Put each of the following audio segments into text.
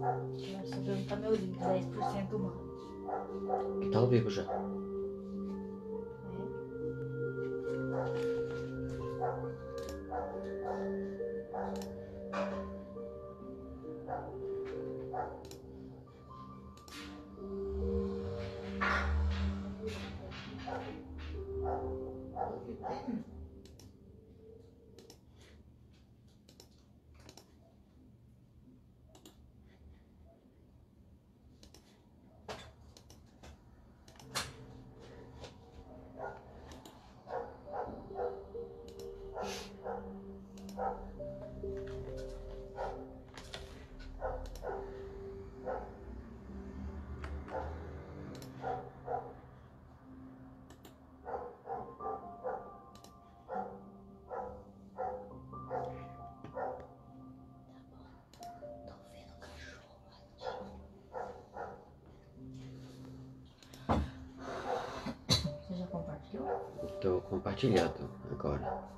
Agora sobrando tá meu link, 10% humano. Tá ao vivo já. Você já compartilhou? Tô compartilhando agora.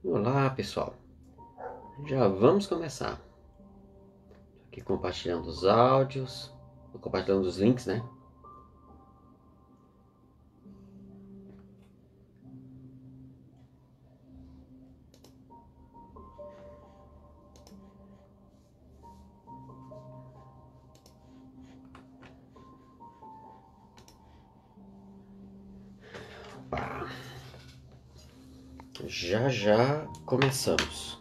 Olá, pessoal. Já vamos começar. Tô aqui compartilhando os áudios, tô compartilhando os links, né? Opa. Já começamos.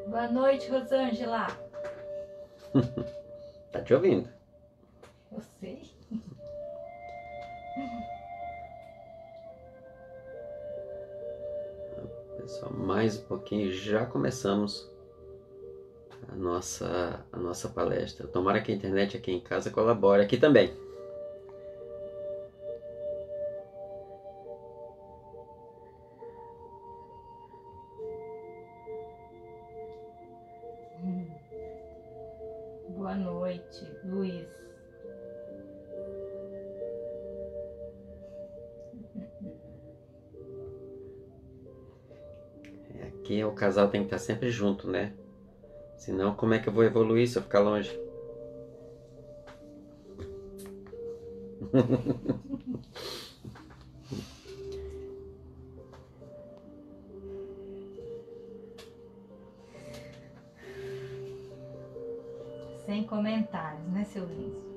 Boa noite, Rosângela. Tá te ouvindo? Eu sei. Pessoal, mais um pouquinho já começamos a nossa palestra. Tomara que a internet aqui em casa colabore aqui também. Boa noite, Luiz. Aqui o casal tem que estar sempre junto, né? Senão, como é que eu vou evoluir se eu ficar longe? Sem comentários, né, seu Luiz?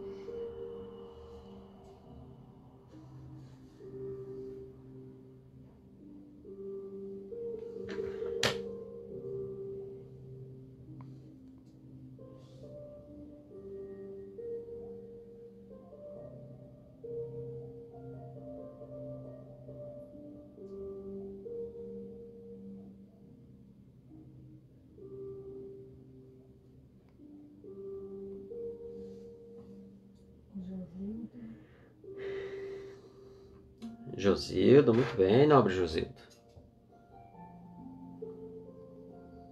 Josildo, muito bem, nobre Josildo.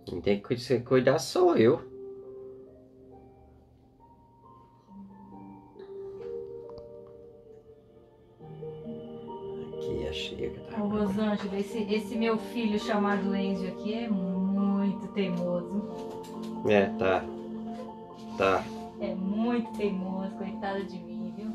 Quem tem que cuidar sou eu. Aqui achei que tá. Ô, Rosângela, esse meu filho chamado Enzio aqui é muito teimoso. É, tá. Tá. É muito teimoso, coitado de mim, viu?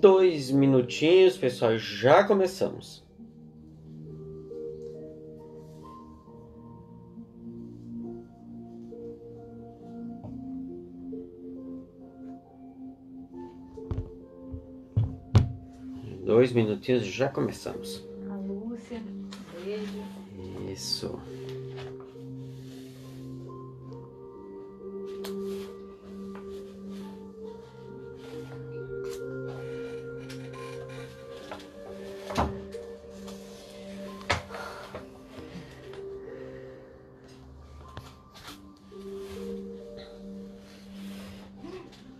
2 minutinhos, pessoal, já começamos. Dois minutinhos, já começamos. A Lúcia, beijo. Isso.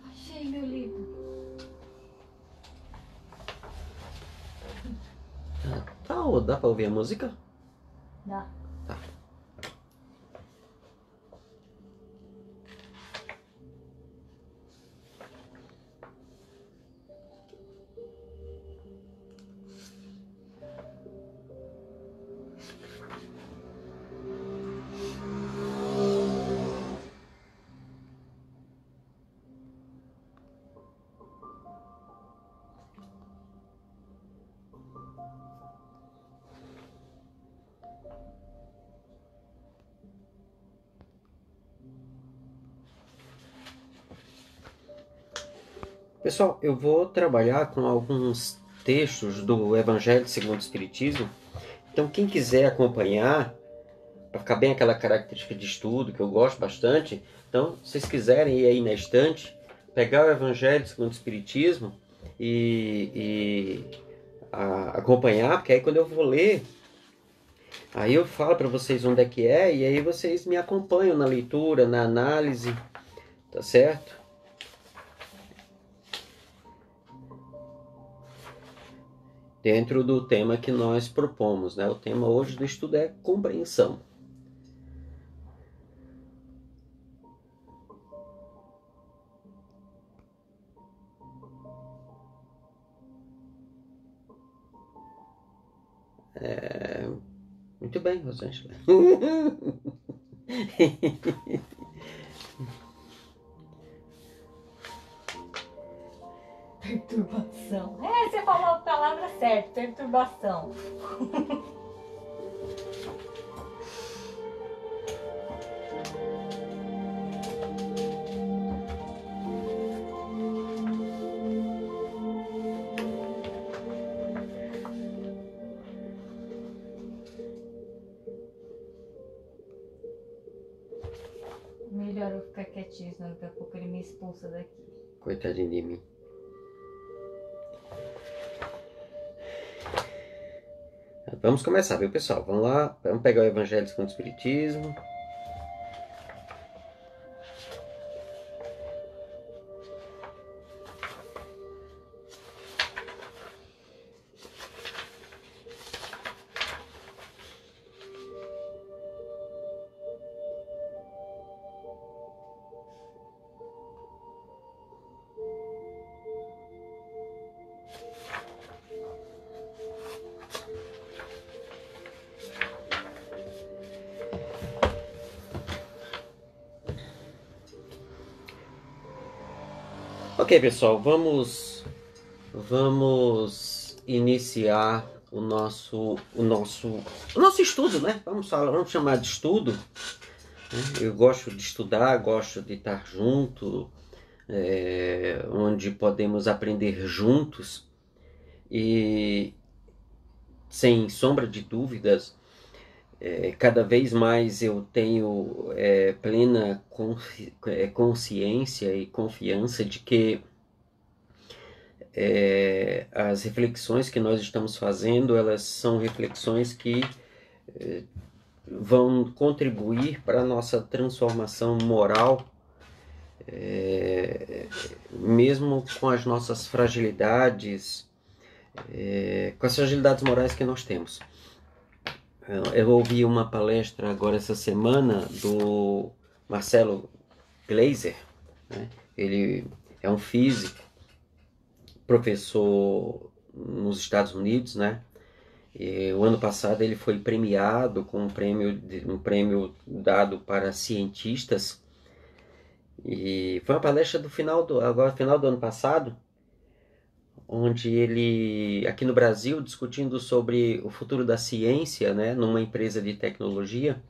Achei meu livro. Dá pra ouvir a música? Dá. Tá. Pessoal, eu vou trabalhar com alguns textos do Evangelho segundo o Espiritismo. Então, quem quiser acompanhar, para ficar bem aquela característica de estudo que eu gosto bastante, então, se vocês quiserem ir aí na estante, pegar o Evangelho segundo o Espiritismo e acompanhar, porque aí quando eu vou ler, aí eu falo para vocês onde é que é, e aí vocês me acompanham na leitura, na análise, tá certo? Dentro do tema que nós propomos, né? O tema hoje do estudo é compreensão. Muito bem, Rosângela. Perturbação. É, você falou a palavra certa, perturbação. Melhor eu ficar quietinho, senão daqui a pouco ele me expulsa daqui. Coitadinho de mim. Vamos começar, viu, pessoal? Vamos lá, vamos pegar o Evangelho segundo o Espiritismo. Ok, pessoal, vamos iniciar o nosso estudo, né? Vamos chamar de estudo. Eu gosto de estudar, gosto de estar junto, onde podemos aprender juntos e, sem sombra de dúvidas, cada vez mais eu tenho plena consciência e confiança de que as reflexões que nós estamos fazendo, elas são reflexões que vão contribuir para a nossa transformação moral, mesmo com as nossas fragilidades, com as fragilidades morais que nós temos. Eu ouvi uma palestra agora essa semana do Marcelo Gleiser, né? Ele é um físico, professor nos Estados Unidos, né? E o ano passado ele foi premiado com um prêmio dado para cientistas, e foi uma palestra do final do ano passado, onde ele, aqui no Brasil, discutindo sobre o futuro da ciência, né, numa empresa de tecnologia.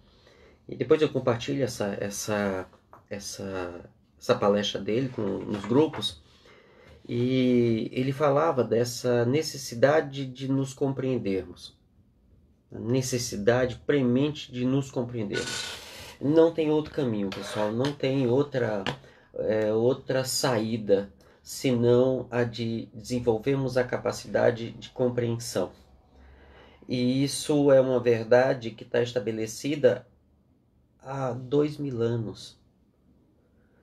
E depois eu compartilho essa palestra dele nos grupos. E ele falava dessa necessidade de nos compreendermos. A necessidade premente de nos compreendermos. Não tem outro caminho, pessoal. Não tem outra saída senão a de desenvolvermos a capacidade de compreensão. E isso é uma verdade que está estabelecida há 2000 anos.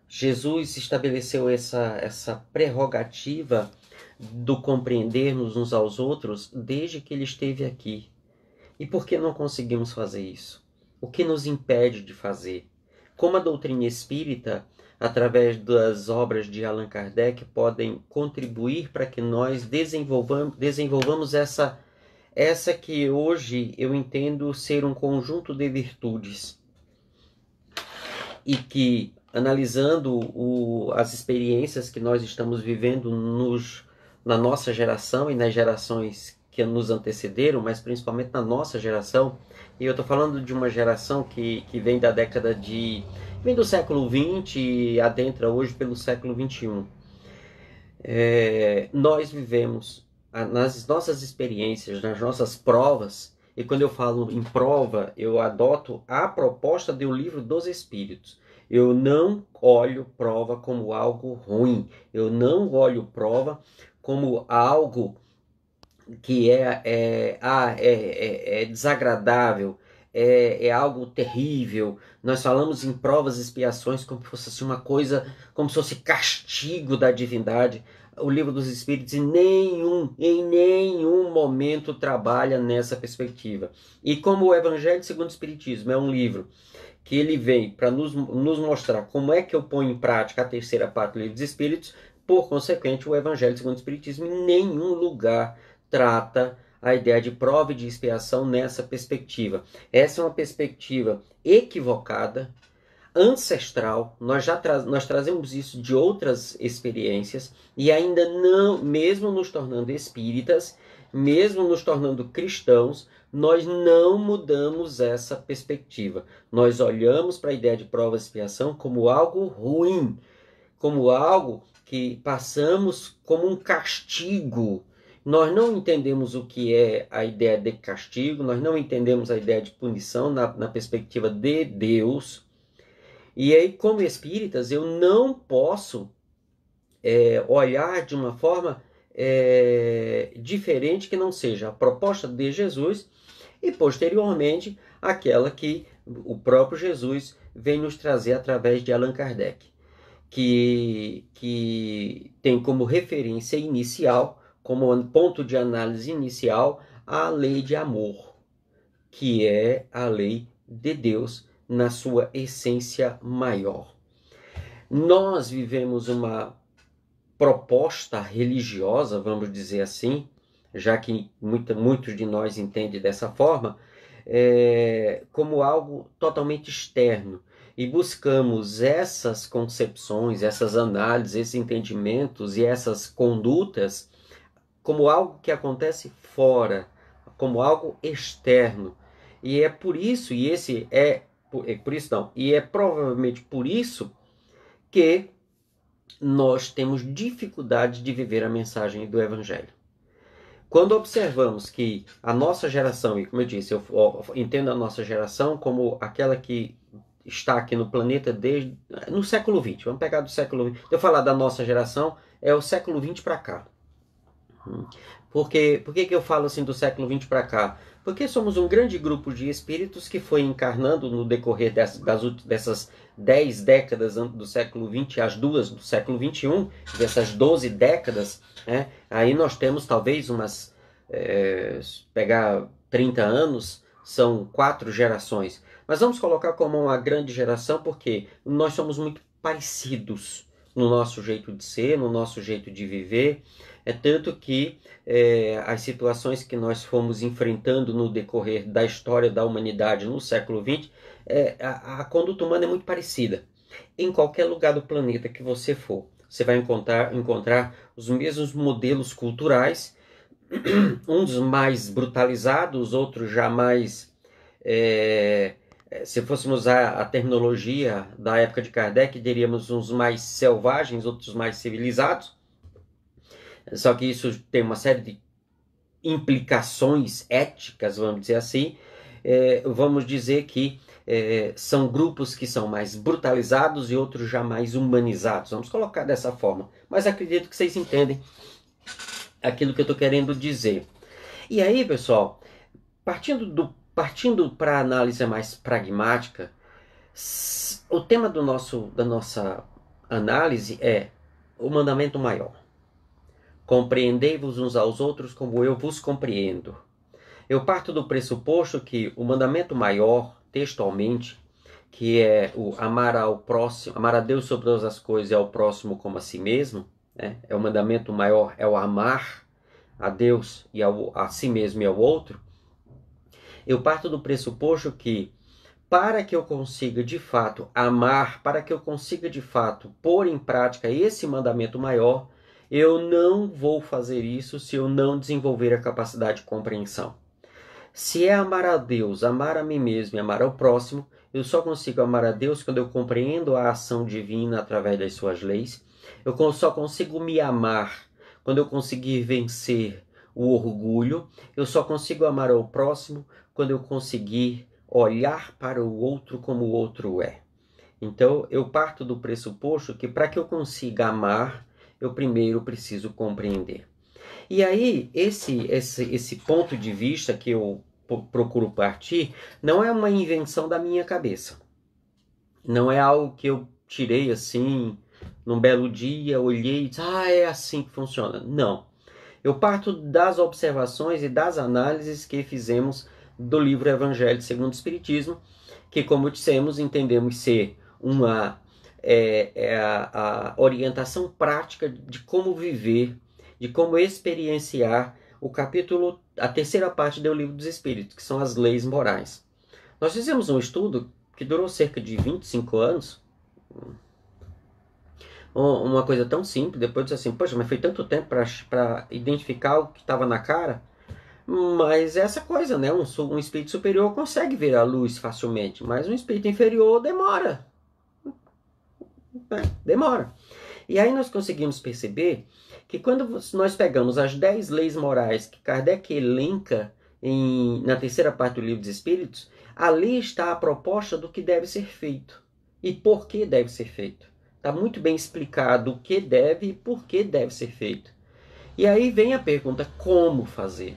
Jesus estabeleceu essa prerrogativa do compreendermos uns aos outros desde que ele esteve aqui. E por que não conseguimos fazer isso? O que nos impede de fazer? Como a doutrina espírita, através das obras de Allan Kardec, podem contribuir para que nós desenvolvamos essa que hoje eu entendo ser um conjunto de virtudes. E que, analisando as experiências que nós estamos vivendo na nossa geração e nas gerações que nos antecederam, mas principalmente na nossa geração, e eu estou falando de uma geração que vem da década vem do século XX e adentra hoje pelo século XXI. Nós vivemos nas nossas experiências, nas nossas provas, e quando eu falo em prova, eu adoto a proposta do Livro dos Espíritos. Eu não olho prova como algo ruim. Eu não olho prova como algo que é desagradável, é algo terrível. Nós falamos em provas e expiações como se fosse assim, uma coisa, como se fosse castigo da divindade. O Livro dos Espíritos em nenhum momento trabalha nessa perspectiva. E como o Evangelho segundo o Espiritismo é um livro que ele vem para nos mostrar como é que eu ponho em prática a terceira parte do Livro dos Espíritos, por consequente, o Evangelho segundo o Espiritismo em nenhum lugar trata a ideia de prova e de expiação nessa perspectiva. Essa é uma perspectiva equivocada, ancestral. Nós trazemos isso de outras experiências e ainda não, mesmo nos tornando espíritas, mesmo nos tornando cristãos, nós não mudamos essa perspectiva. Nós olhamos para a ideia de prova e expiação como algo ruim, como algo que passamos como um castigo. Nós não entendemos o que é a ideia de castigo, nós não entendemos a ideia de punição na perspectiva de Deus. E aí, como espíritas, eu não posso olhar de uma forma diferente que não seja a proposta de Jesus e, posteriormente, aquela que o próprio Jesus vem nos trazer através de Allan Kardec, que tem como referência inicial, como ponto de análise inicial, a lei de amor, que é a lei de Deus na sua essência maior. Nós vivemos uma proposta religiosa, vamos dizer assim, já que muitos de nós entendem dessa forma, como algo totalmente externo. E buscamos essas concepções, essas análises, esses entendimentos e essas condutas como algo que acontece fora, como algo externo. E é por isso, e é provavelmente por isso que nós temos dificuldade de viver a mensagem do Evangelho. Quando observamos que a nossa geração, e como eu disse, eu entendo a nossa geração como aquela que está aqui no planeta desde no século XX. Vamos pegar do século XX. Eu falar da nossa geração, é o século XX para cá. Por que eu falo assim do século XX para cá? Porque somos um grande grupo de espíritos que foi encarnando no decorrer dessas 10 décadas do século XX, as 2 do século XXI, dessas 12 décadas, né? Aí nós temos talvez pegar 30 anos, são 4 gerações. Mas vamos colocar como uma grande geração porque nós somos muito parecidos no nosso jeito de ser, no nosso jeito de viver. É tanto que as situações que nós fomos enfrentando no decorrer da história da humanidade no século XX, a conduta humana é muito parecida. Em qualquer lugar do planeta que você for, você vai encontrar os mesmos modelos culturais, uns mais brutalizados, outros já mais... se fôssemos usar a terminologia da época de Kardec, diríamos uns mais selvagens, outros mais civilizados. Só que isso tem uma série de implicações éticas, vamos dizer assim. Vamos dizer que são grupos que são mais brutalizados e outros já mais humanizados. Vamos colocar dessa forma. Mas acredito que vocês entendem aquilo que eu estou querendo dizer. E aí, pessoal, partindo para a análise mais pragmática, o tema da nossa análise é o mandamento maior. Compreendei-vos uns aos outros como eu vos compreendo. Eu parto do pressuposto que o mandamento maior, textualmente, que é o amar ao próximo, amar a Deus sobre todas as coisas e ao próximo como a si mesmo, né? É o mandamento maior, é o amar a Deus e a si mesmo e ao outro. Eu parto do pressuposto que, para que eu consiga de fato amar, para que eu consiga de fato pôr em prática esse mandamento maior, eu não vou fazer isso se eu não desenvolver a capacidade de compreensão. Se é amar a Deus, amar a mim mesmo e amar ao próximo, eu só consigo amar a Deus quando eu compreendo a ação divina através das suas leis. Eu só consigo me amar quando eu conseguir vencer o orgulho. Eu só consigo amar ao próximo quando eu conseguir olhar para o outro como o outro é. Então, eu parto do pressuposto que para que eu consiga amar, eu primeiro preciso compreender. E aí, esse ponto de vista que eu procuro partir, não é uma invenção da minha cabeça. Não é algo que eu tirei assim, num belo dia, olhei e disse, é assim que funciona. Não. Eu parto das observações e das análises que fizemos do livro Evangelho segundo o Espiritismo, que, como dissemos, entendemos ser a orientação prática de como viver, de como experienciar a terceira parte do Livro dos Espíritos, que são as leis morais. Nós fizemos um estudo que durou cerca de 25 anos, uma coisa tão simples, depois disse assim, poxa, mas foi tanto tempo para identificar o que estava na cara, mas essa coisa, né? Um espírito superior consegue ver a luz facilmente, mas um espírito inferior demora. Demora. E aí nós conseguimos perceber que quando nós pegamos as 10 leis morais que Kardec elenca na terceira parte do Livro dos Espíritos, ali está a proposta do que deve ser feito e por que deve ser feito. Está muito bem explicado o que deve e por que deve ser feito. E aí vem a pergunta, como fazer?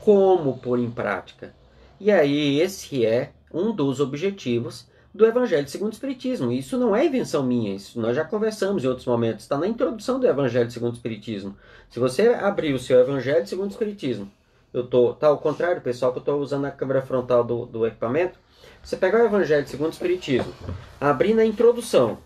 Como pôr em prática? E aí esse é um dos objetivos do Evangelho segundo o Espiritismo. Isso não é invenção minha, isso nós já conversamos em outros momentos, está na introdução do Evangelho segundo o Espiritismo. Se você abrir o seu Evangelho segundo o Espiritismo, tá ao contrário, pessoal, que eu estou usando a câmera frontal do equipamento, você pegar o Evangelho segundo o Espiritismo, abrir na introdução,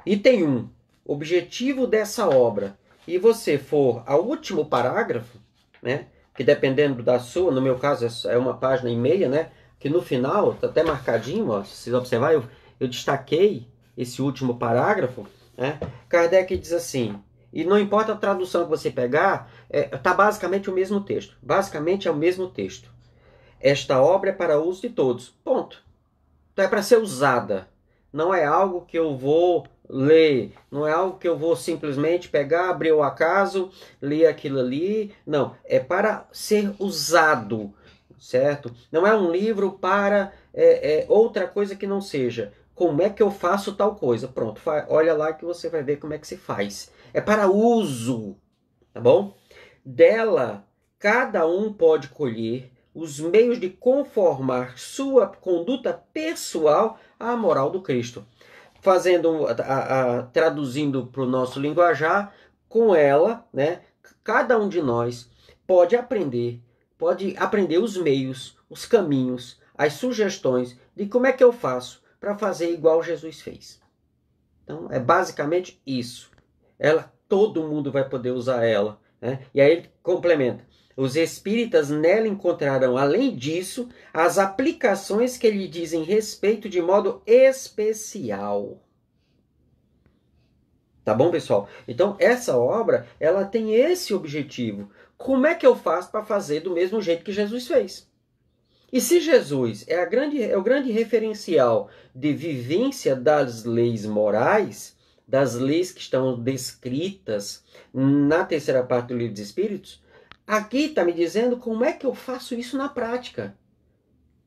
item 1, objetivo dessa obra, e você for ao último parágrafo, né, que dependendo da sua, no meu caso é uma página e meia, né, que no final, está até marcadinho, ó, se vocês observarem, eu destaquei esse último parágrafo, né? Kardec diz assim, e não importa a tradução que você pegar, está basicamente o mesmo texto. Basicamente é o mesmo texto. Esta obra é para uso de todos. Ponto. Então é para ser usada. Não é algo que eu vou ler, não é algo que eu vou simplesmente pegar, abrir ao acaso, ler aquilo ali. Não, é para ser usado. Certo? Não é um livro para outra coisa que não seja. Como é que eu faço tal coisa? Pronto, olha lá que você vai ver como é que se faz. É para uso, tá bom? Dela, cada um pode colher os meios de conformar sua conduta pessoal à moral do Cristo. Traduzindo para o nosso linguajar, com ela, né, cada um de nós pode aprender os meios, os caminhos, as sugestões de como é que eu faço para fazer igual Jesus fez. Então, é basicamente isso. Todo mundo vai poder usar ela, né? E aí ele complementa. Os espíritas nela encontrarão, além disso, as aplicações que lhe dizem respeito de modo especial. Tá bom, pessoal? Então, essa obra, ela tem esse objetivo. Como é que eu faço para fazer do mesmo jeito que Jesus fez? E se Jesus é o grande referencial de vivência das leis morais, das leis que estão descritas na terceira parte do Livro dos Espíritos, aqui está me dizendo como é que eu faço isso na prática.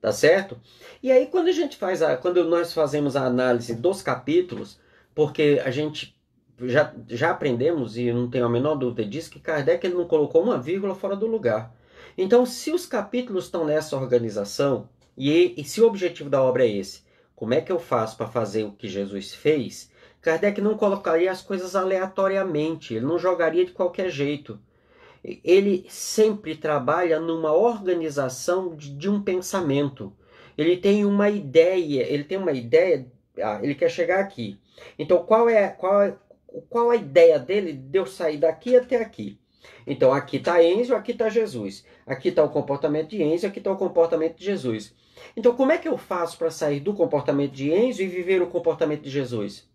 Tá certo? E aí, quando nós fazemos a análise dos capítulos, porque a gente já aprendemos, e não tenho a menor dúvida disso, que Kardec ele não colocou uma vírgula fora do lugar. Então, se os capítulos estão nessa organização, e se o objetivo da obra é esse, como é que eu faço para fazer o que Jesus fez? Kardec não colocaria as coisas aleatoriamente, ele não jogaria de qualquer jeito. Ele sempre trabalha numa organização de um pensamento. Ele tem uma ideia, ele quer chegar aqui. Então, qual a ideia dele de eu sair daqui até aqui? Então, aqui está Enzio, aqui está Jesus. Aqui está o comportamento de Enzio, aqui está o comportamento de Jesus. Então, como é que eu faço para sair do comportamento de Enzio e viver o comportamento de Jesus?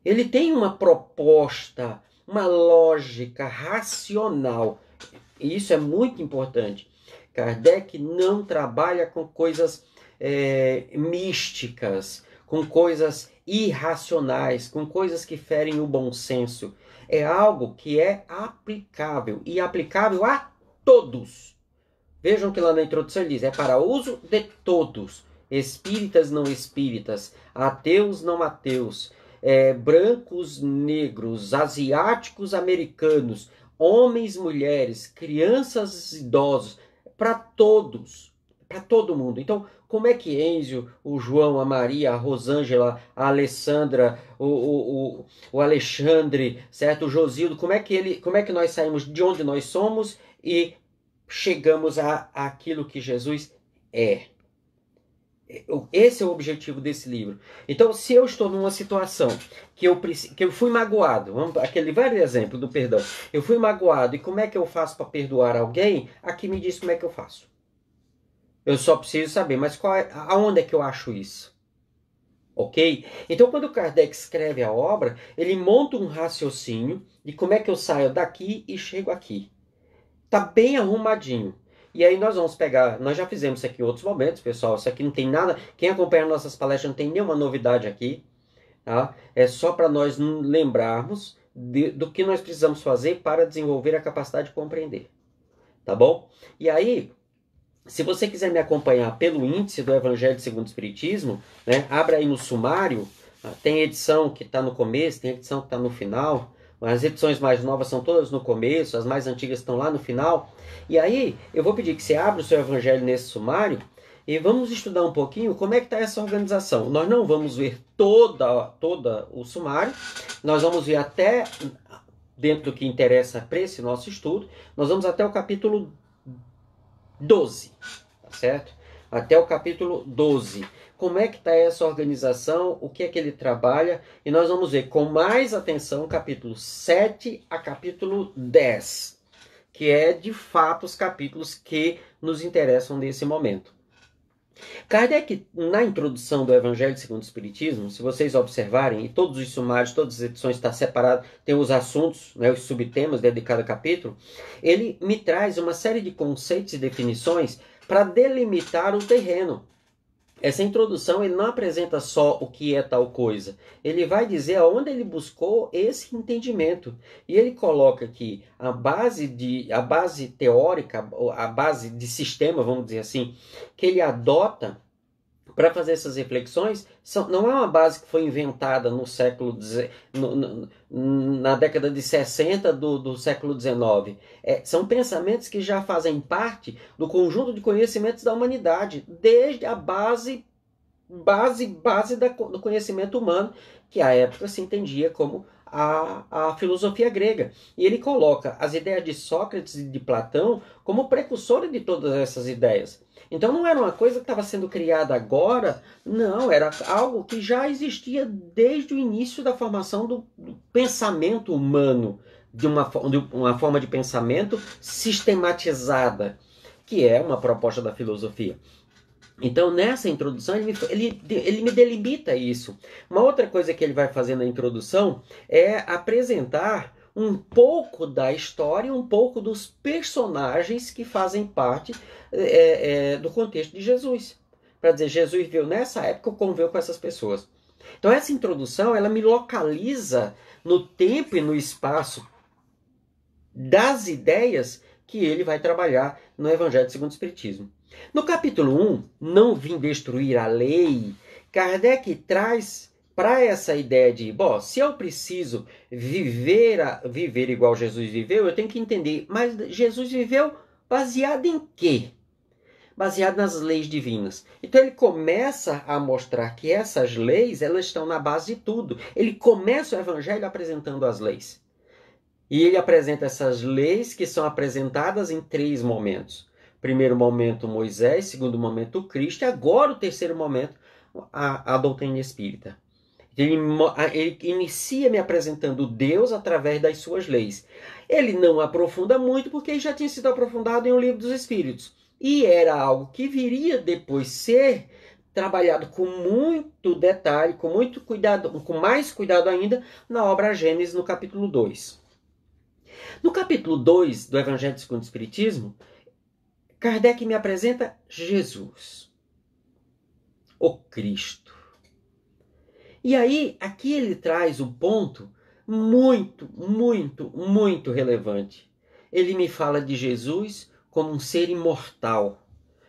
Ele tem uma proposta, uma lógica racional. E isso é muito importante. Kardec não trabalha com coisas místicas, com coisas irracionais, com coisas que ferem o bom senso. É algo que é aplicável, e aplicável a todos. Vejam que lá na introdução ele diz, é para uso de todos. Espíritas, não espíritas, ateus, não ateus, brancos, negros, asiáticos, americanos, homens, mulheres, crianças, idosos, para todos, para todo mundo. Então, como é que Enzio, o João, a Maria, a Rosângela, a Alessandra, o Alexandre, certo? O Josildo, como é que nós saímos de onde nós somos e chegamos àquilo que Jesus é? Esse é o objetivo desse livro. Então, se eu estou numa situação que eu fui magoado, aquele velho exemplo do perdão, eu fui magoado e como é que eu faço para perdoar alguém? Aqui me diz como é que eu faço. Eu só preciso saber, mas aonde é que eu acho isso? Ok? Então, quando Kardec escreve a obra, ele monta um raciocínio de como é que eu saio daqui e chego aqui. Tá bem arrumadinho. E aí nós vamos pegar, nós já fizemos isso aqui em outros momentos, pessoal, isso aqui não tem nada, quem acompanha nossas palestras não tem nenhuma novidade aqui, tá? É só para nós lembrarmos do que nós precisamos fazer para desenvolver a capacidade de compreender, tá bom? E aí, se você quiser me acompanhar pelo índice do Evangelho segundo o Espiritismo, né, abra aí no sumário, tem edição que está no começo, tem edição que está no final. As edições mais novas são todas no começo, as mais antigas estão lá no final. E aí, eu vou pedir que você abra o seu evangelho nesse sumário e vamos estudar um pouquinho como é que está essa organização. Nós não vamos ver toda o sumário, nós vamos ver até, dentro do que interessa para esse nosso estudo, nós vamos até o capítulo 12, tá certo? Até o capítulo 12. Como é que está essa organização, o que é que ele trabalha, e nós vamos ver com mais atenção capítulo 7 a capítulo 10, que é de fato os capítulos que nos interessam nesse momento. Kardec, na introdução do Evangelho segundo o Espiritismo, se vocês observarem, e todos os sumários, todas as edições estão separadas, tem os assuntos, né, os subtemas dentro de cada capítulo, ele me traz uma série de conceitos e definições para delimitar o terreno. Essa introdução ele não apresenta só o que é tal coisa, ele vai dizer aonde ele buscou esse entendimento. E ele coloca aqui a base teórica, a base de sistema, vamos dizer assim, que ele adota para fazer essas reflexões, não é uma base que foi inventada no século na década de 60 do século XIX. São pensamentos que já fazem parte do conjunto de conhecimentos da humanidade, desde a base do conhecimento humano, que à época se entendia como a filosofia grega. E ele coloca as ideias de Sócrates e de Platão como precursores de todas essas ideias. Então não era uma coisa que estava sendo criada agora, não, era algo que já existia desde o início da formação do pensamento humano, de uma forma de pensamento sistematizada, que é uma proposta da filosofia. Então, nessa introdução, ele me delimita isso. Uma outra coisa que ele vai fazer na introdução é apresentar um pouco da história, um pouco dos personagens que fazem parte do contexto de Jesus. Para dizer, Jesus viveu nessa época, conviveu com essas pessoas. Então, essa introdução, ela me localiza no tempo e no espaço das ideias que ele vai trabalhar no Evangelho segundo o Espiritismo. No capítulo 1, Não Vim Destruir a Lei, Kardec traz para essa ideia de, bom, se eu preciso viver igual Jesus viveu, eu tenho que entender, mas Jesus viveu baseado em quê? Baseado nas leis divinas. Então ele começa a mostrar que essas leis, elas estão na base de tudo. Ele começa o Evangelho apresentando as leis. E ele apresenta essas leis que são apresentadas em 3 momentos. Primeiro momento, Moisés. Segundo momento, Cristo. E agora, o terceiro momento, a doutrina espírita. Ele inicia me apresentando Deus através das suas leis. Ele não aprofunda muito, porque já tinha sido aprofundado em O Livro dos Espíritos. E era algo que viria depois ser trabalhado com muito detalhe, com muito cuidado, com mais cuidado ainda, na obra Gênesis, no capítulo 2. No capítulo 2 do Evangelho segundo o Espiritismo, Kardec me apresenta Jesus, o Cristo. E aí, aqui ele traz um ponto muito, muito, muito relevante. Ele me fala de Jesus como um ser imortal,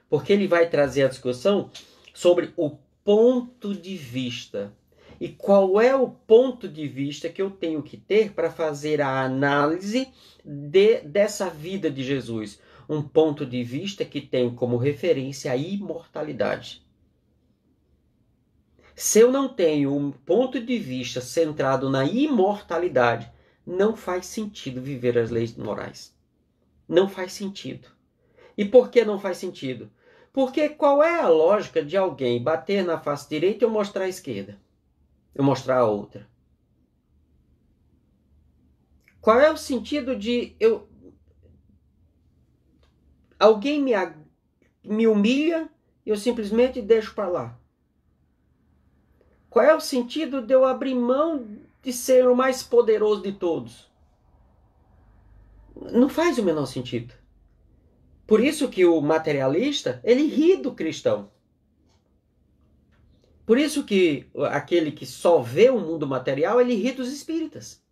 porque ele vai trazer a discussão sobre o ponto de vista. E qual é o ponto de vista que eu tenho que ter para fazer a análise dessa vida de Jesus? Um ponto de vista que tem como referência a imortalidade. Se eu não tenho um ponto de vista centrado na imortalidade, não faz sentido viver as leis morais. Não faz sentido. E por que não faz sentido? Porque qual é a lógica de alguém bater na face direita e eu mostrar a esquerda? Eu mostrar a outra. Qual é o sentido de alguém me humilha e eu simplesmente deixo para lá? Qual é o sentido de eu abrir mão de ser o mais poderoso de todos? Não faz o menor sentido. Por isso que o materialista, ele ri do cristão. Por isso que aquele que só vê o mundo material, ele ri dos espíritas.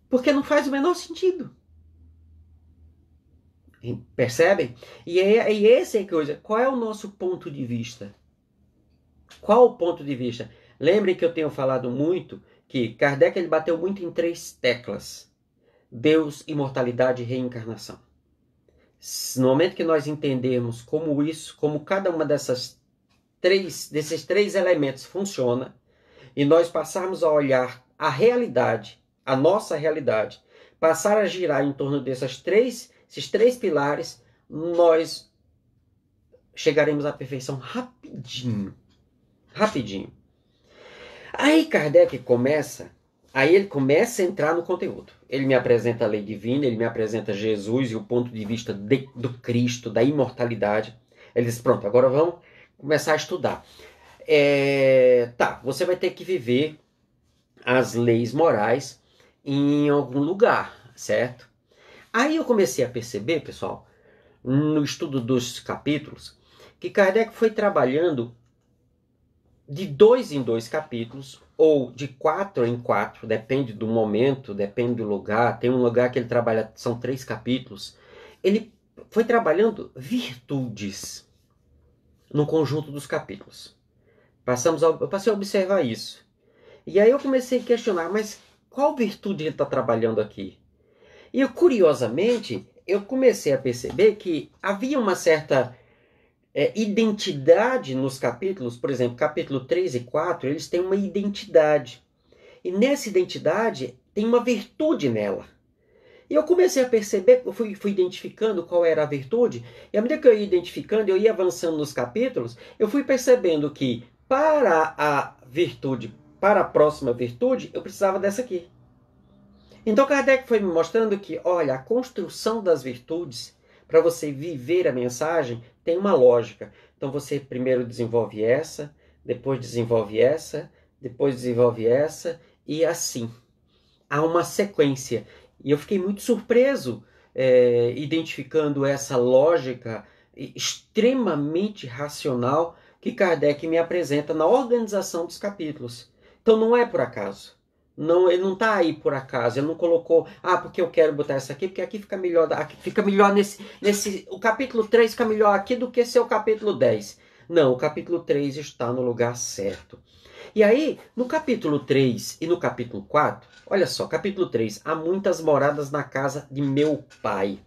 Porque não faz o menor sentido. Percebem? E essa é a coisa. Qual é o nosso ponto de vista? Qual o ponto de vista? Lembrem que eu tenho falado muito que Kardec ele bateu muito em 3 teclas. Deus, imortalidade e reencarnação. No momento que nós entendermos como cada uma desses 3 elementos funciona, e nós passarmos a olhar a realidade, a nossa realidade, passar a girar em torno esses 3 pilares, nós chegaremos à perfeição rapidinho. Rapidinho. Aí Kardec começa a entrar no conteúdo. Ele me apresenta a lei divina, ele me apresenta Jesus e o ponto de vista do Cristo, da imortalidade. Ele diz, pronto, agora vamos começar a estudar. Você vai ter que viver as leis morais em algum lugar, certo? Aí eu comecei a perceber, pessoal, no estudo dos capítulos, que Kardec foi trabalhando de 2 em 2 capítulos, ou de 4 em 4, depende do momento, depende do lugar. Tem um lugar que ele trabalha, são 3 capítulos. Ele foi trabalhando virtudes no conjunto dos capítulos. Eu passei a observar isso. E aí eu comecei a questionar, mas qual virtude ele está trabalhando aqui? E curiosamente, eu comecei a perceber que havia uma certa identidade nos capítulos. Por exemplo, capítulo 3 e 4, eles têm uma identidade. E nessa identidade tem uma virtude nela. E eu comecei a perceber, eu fui identificando qual era a virtude, e à medida que eu ia identificando, eu ia avançando nos capítulos, eu fui percebendo que para a virtude, para a próxima virtude, eu precisava dessa aqui. Então Kardec foi me mostrando que, olha, a construção das virtudes, para você viver a mensagem, tem uma lógica. Então você primeiro desenvolve essa, depois desenvolve essa, depois desenvolve essa, e assim. Há uma sequência. E eu fiquei muito surpreso identificando essa lógica extremamente racional que Kardec me apresenta na organização dos capítulos. Então não é por acaso. Não, ele não está aí por acaso. Ele não colocou, porque eu quero botar essa aqui, porque aqui fica melhor, o capítulo 3 fica melhor aqui do que seu capítulo 10. Não, o capítulo 3 está no lugar certo. E aí, no capítulo 3 e no capítulo 4, olha só, capítulo 3, há muitas moradas na casa de meu pai.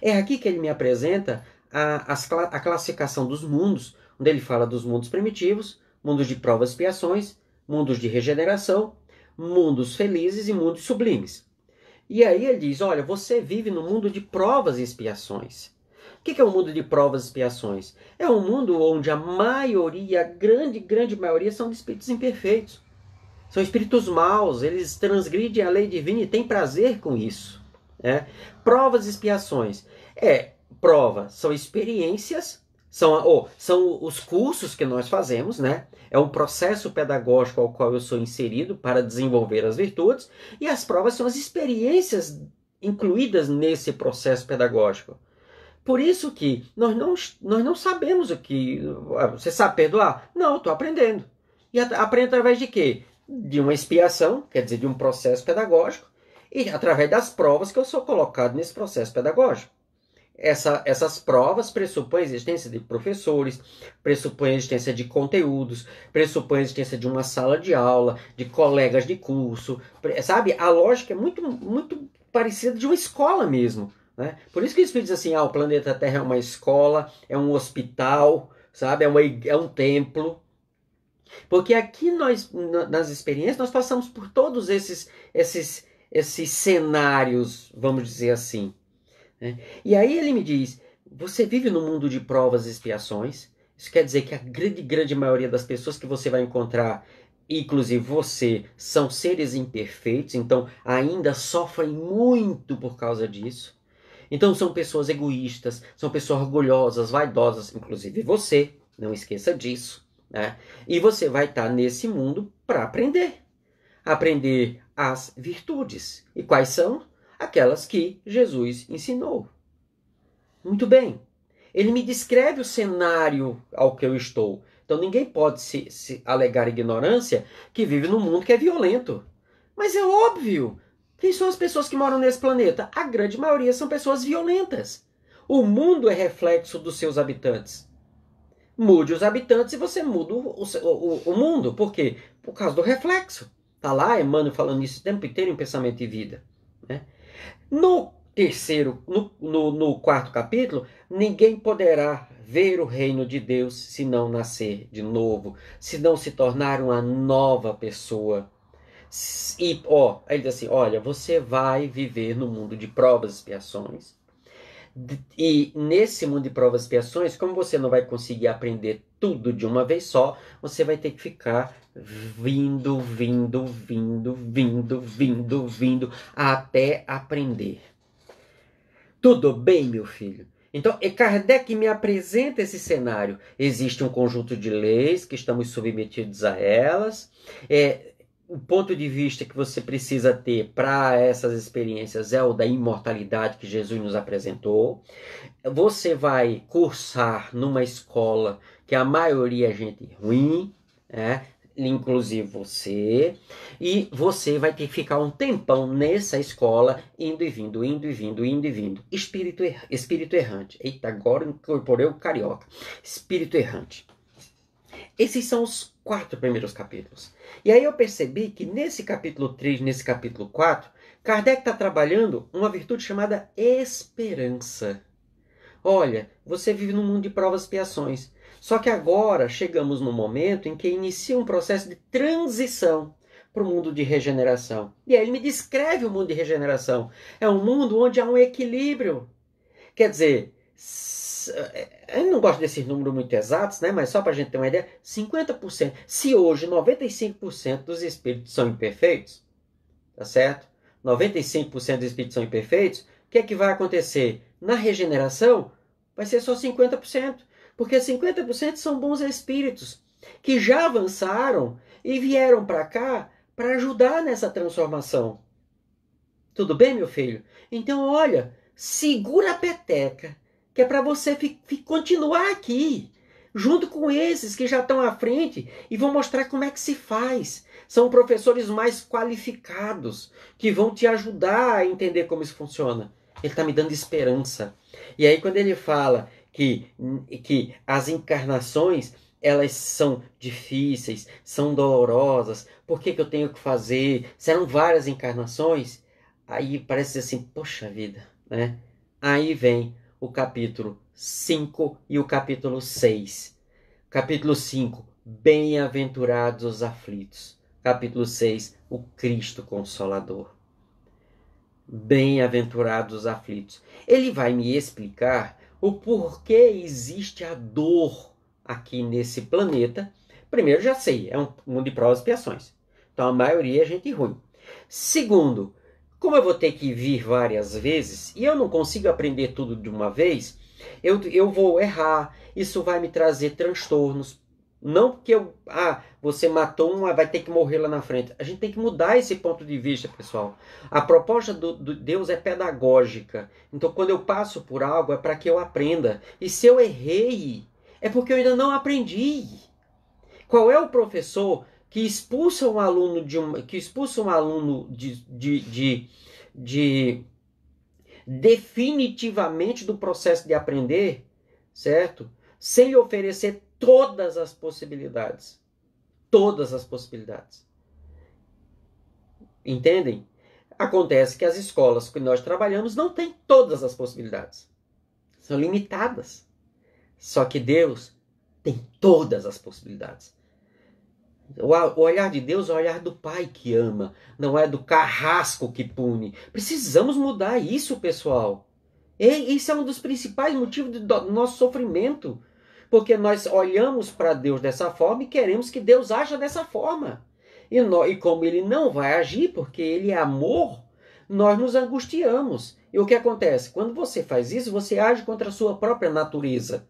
É aqui que ele me apresenta a classificação dos mundos, onde ele fala dos mundos primitivos, mundos de provas e expiações, mundos de regeneração, mundos felizes e mundos sublimes. E aí ele diz, olha, você vive no mundo de provas e expiações. O que é um mundo de provas e expiações? É um mundo onde a maioria, a grande maioria, são de espíritos imperfeitos. São espíritos maus, eles transgridem a lei divina e têm prazer com isso. Provas e expiações. Prova são experiências, são os cursos que nós fazemos, né? É um processo pedagógico ao qual eu sou inserido para desenvolver as virtudes, e as provas são as experiências incluídas nesse processo pedagógico. Por isso que nós não sabemos o que... Você sabe perdoar? Não, estou aprendendo. E aprendo através de quê? De uma expiação, quer dizer, de um processo pedagógico, e através das provas que eu sou colocado nesse processo pedagógico. Essas provas pressupõem a existência de professores, pressupõem a existência de conteúdos, pressupõem a existência de uma sala de aula, de colegas de curso, sabe? A lógica é muito parecida de uma escola mesmo. Né? Por isso que o Espírito diz assim, o planeta Terra é uma escola, é um hospital, sabe? É um templo. Porque aqui nas experiências, nós passamos por todos esses cenários, vamos dizer assim. Né? E aí ele me diz, você vive no mundo de provas e expiações. Isso quer dizer que a grande maioria das pessoas que você vai encontrar, inclusive você, são seres imperfeitos, então ainda sofrem muito por causa disso. Então são pessoas egoístas, são pessoas orgulhosas, vaidosas, inclusive você, não esqueça disso. Né? E você vai estar nesse mundo para aprender. Aprender as virtudes. E quais são? Aquelas que Jesus ensinou. Muito bem. Ele me descreve o cenário ao que eu estou. Então ninguém pode se alegar ignorância que vive num mundo que é violento. Mas é óbvio. Quem são as pessoas que moram nesse planeta? A grande maioria são pessoas violentas. O mundo é reflexo dos seus habitantes. Mude os habitantes e você muda o mundo. Por quê? Por causa do reflexo. Está lá Emmanuel falando isso o tempo inteiro em Pensamento e Vida. Né? No quarto capítulo, ninguém poderá ver o reino de Deus se não nascer de novo, se não se tornar uma nova pessoa. E ele diz assim, olha, você vai viver no mundo de provas e expiações. E nesse mundo de provas e expiações, como você não vai conseguir aprender tudo de uma vez só, você vai ter que ficar vindo, até aprender. Tudo bem, meu filho? Então, Kardec me apresenta esse cenário. Existe um conjunto de leis que estamos submetidos a elas. O ponto de vista que você precisa ter para essas experiências é o da imortalidade que Jesus nos apresentou. Você vai cursar numa escola que a maioria é gente ruim, inclusive você, e você vai ter que ficar um tempão nessa escola, indo e vindo. Espírito errante. Eita, agora incorporei o carioca. Espírito errante. Esses são os 4 primeiros capítulos. E aí eu percebi que nesse capítulo 3, nesse capítulo 4, Kardec está trabalhando uma virtude chamada esperança. Olha, você vive num mundo de provas e expiações. Só que agora chegamos no momento em que inicia um processo de transição para o mundo de regeneração. E aí ele me descreve o mundo de regeneração. É um mundo onde há um equilíbrio. Quer dizer, eu não gosto desses números muito exatos, né? Mas só para a gente ter uma ideia, 50%. Se hoje 95% dos espíritos são imperfeitos, tá certo? 95% dos espíritos são imperfeitos, o que é que vai acontecer? na regeneração, vai ser só 50%. Porque 50% são bons espíritos que já avançaram e vieram para cá para ajudar nessa transformação. Tudo bem, meu filho? Então, olha, segura a peteca, que é para você continuar aqui, junto com esses que já estão à frente e vão mostrar como é que se faz. São professores mais qualificados que vão te ajudar a entender como isso funciona. Ele está me dando esperança. E aí, quando ele fala que as encarnações, elas são difíceis, são dolorosas, por que eu tenho que fazer? Serão várias encarnações? Aí parece assim, poxa vida, né? Aí vem o capítulo 5 e o capítulo 6. Capítulo 5, bem-aventurados os aflitos. Capítulo 6, o Cristo Consolador. Bem-aventurados os aflitos. Ele vai me explicar o porquê existe a dor aqui nesse planeta. Primeiro, já sei, é um mundo de provas e expiações. Então, a maioria é gente ruim. Segundo, como eu vou ter que vir várias vezes e eu não consigo aprender tudo de uma vez, eu vou errar. Isso vai me trazer transtornos. Não porque você matou uma, vai ter que morrer lá na frente. A gente tem que mudar esse ponto de vista, pessoal. A proposta do Deus é pedagógica. Então, quando eu passo por algo, é para que eu aprenda. E se eu errei, é porque eu ainda não aprendi. Qual é o professor que expulsa um aluno definitivamente do processo de aprender, certo? Sem oferecer todas as possibilidades. Todas as possibilidades. Entendem? Acontece que as escolas que nós trabalhamos não têm todas as possibilidades. São limitadas. Só que Deus tem todas as possibilidades. O olhar de Deus é o olhar do Pai que ama, não é do carrasco que pune. Precisamos mudar isso, pessoal. E isso é um dos principais motivos do nosso sofrimento. Porque nós olhamos para Deus dessa forma e queremos que Deus haja dessa forma. E como Ele não vai agir, porque Ele é amor, nós nos angustiamos. E o que acontece? Quando você faz isso, você age contra a sua própria natureza.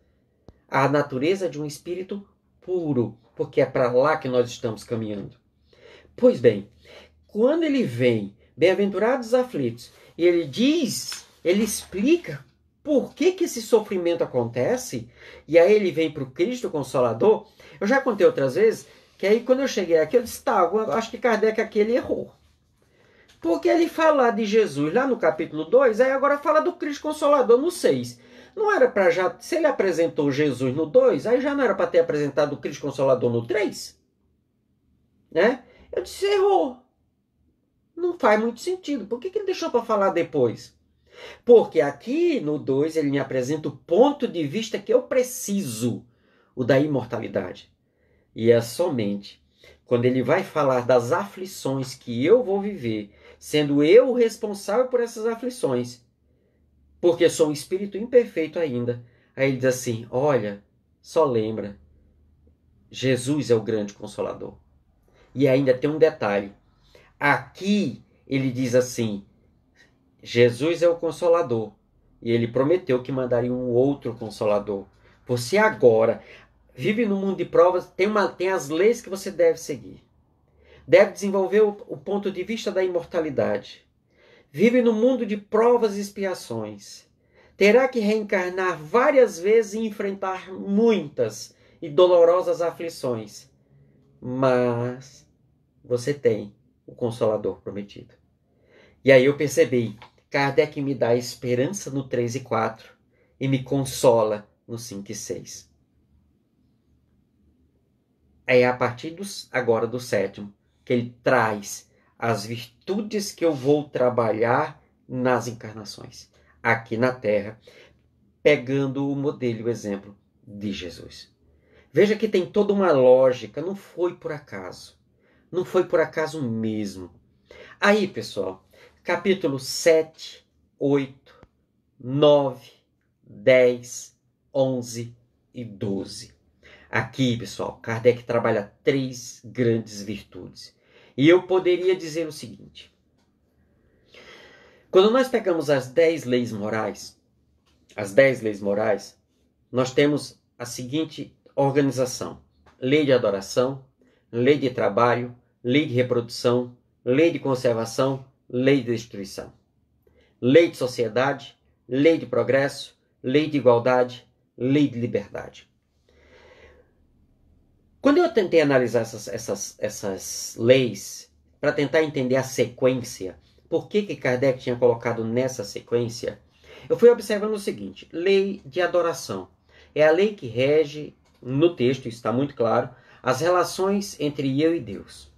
A natureza de um espírito puro, porque é para lá que nós estamos caminhando. Pois bem, quando ele vem, bem-aventurados os aflitos, e ele diz, ele explica por que esse sofrimento acontece, e aí ele vem para o Cristo Consolador. Eu já contei outras vezes, que aí quando eu cheguei aqui, eu disse, eu acho que Kardec aqui ele errou. Porque ele fala de Jesus lá no capítulo 2, aí agora fala do Cristo Consolador no 6. Não era para já... Se ele apresentou Jesus no 2, aí já não era para ter apresentado o Cristo Consolador no 3? Né? Eu disse, errou. Não faz muito sentido. Por que ele deixou para falar depois? Porque aqui no 2 ele me apresenta o ponto de vista que eu preciso, o da imortalidade. E é somente quando ele vai falar das aflições que eu vou viver, sendo eu o responsável por essas aflições, porque sou um espírito imperfeito ainda. Aí ele diz assim, olha, só lembra, Jesus é o grande Consolador. E ainda tem um detalhe. Aqui ele diz assim, Jesus é o Consolador. E ele prometeu que mandaria um outro Consolador. Você agora vive no mundo de provas, tem as leis que você deve seguir. Deve desenvolver o ponto de vista da imortalidade. Vive no mundo de provas e expiações. Terá que reencarnar várias vezes e enfrentar muitas e dolorosas aflições. Mas você tem o Consolador prometido. E aí eu percebi, Kardec me dá esperança no 3 e 4 e me consola no 5 e 6. É a partir agora do 7º que ele traz as virtudes que eu vou trabalhar nas encarnações, aqui na Terra, pegando o modelo e o exemplo de Jesus. Veja que tem toda uma lógica, não foi por acaso. Não foi por acaso mesmo. Aí, pessoal, capítulo 7, 8, 9, 10, 11 e 12. Aqui, pessoal, Kardec trabalha 3 grandes virtudes. E eu poderia dizer o seguinte. Quando nós pegamos as 10 leis morais, as 10 leis morais, nós temos a seguinte organização: lei de adoração, lei de trabalho, lei de reprodução, lei de conservação, lei de destruição, lei de sociedade, lei de progresso, lei de igualdade, lei de liberdade. Quando eu tentei analisar essas leis, para tentar entender a sequência, por que Kardec tinha colocado nessa sequência, eu fui observando o seguinte: lei de adoração é a lei que rege, no texto está muito claro, as relações entre eu e Deus.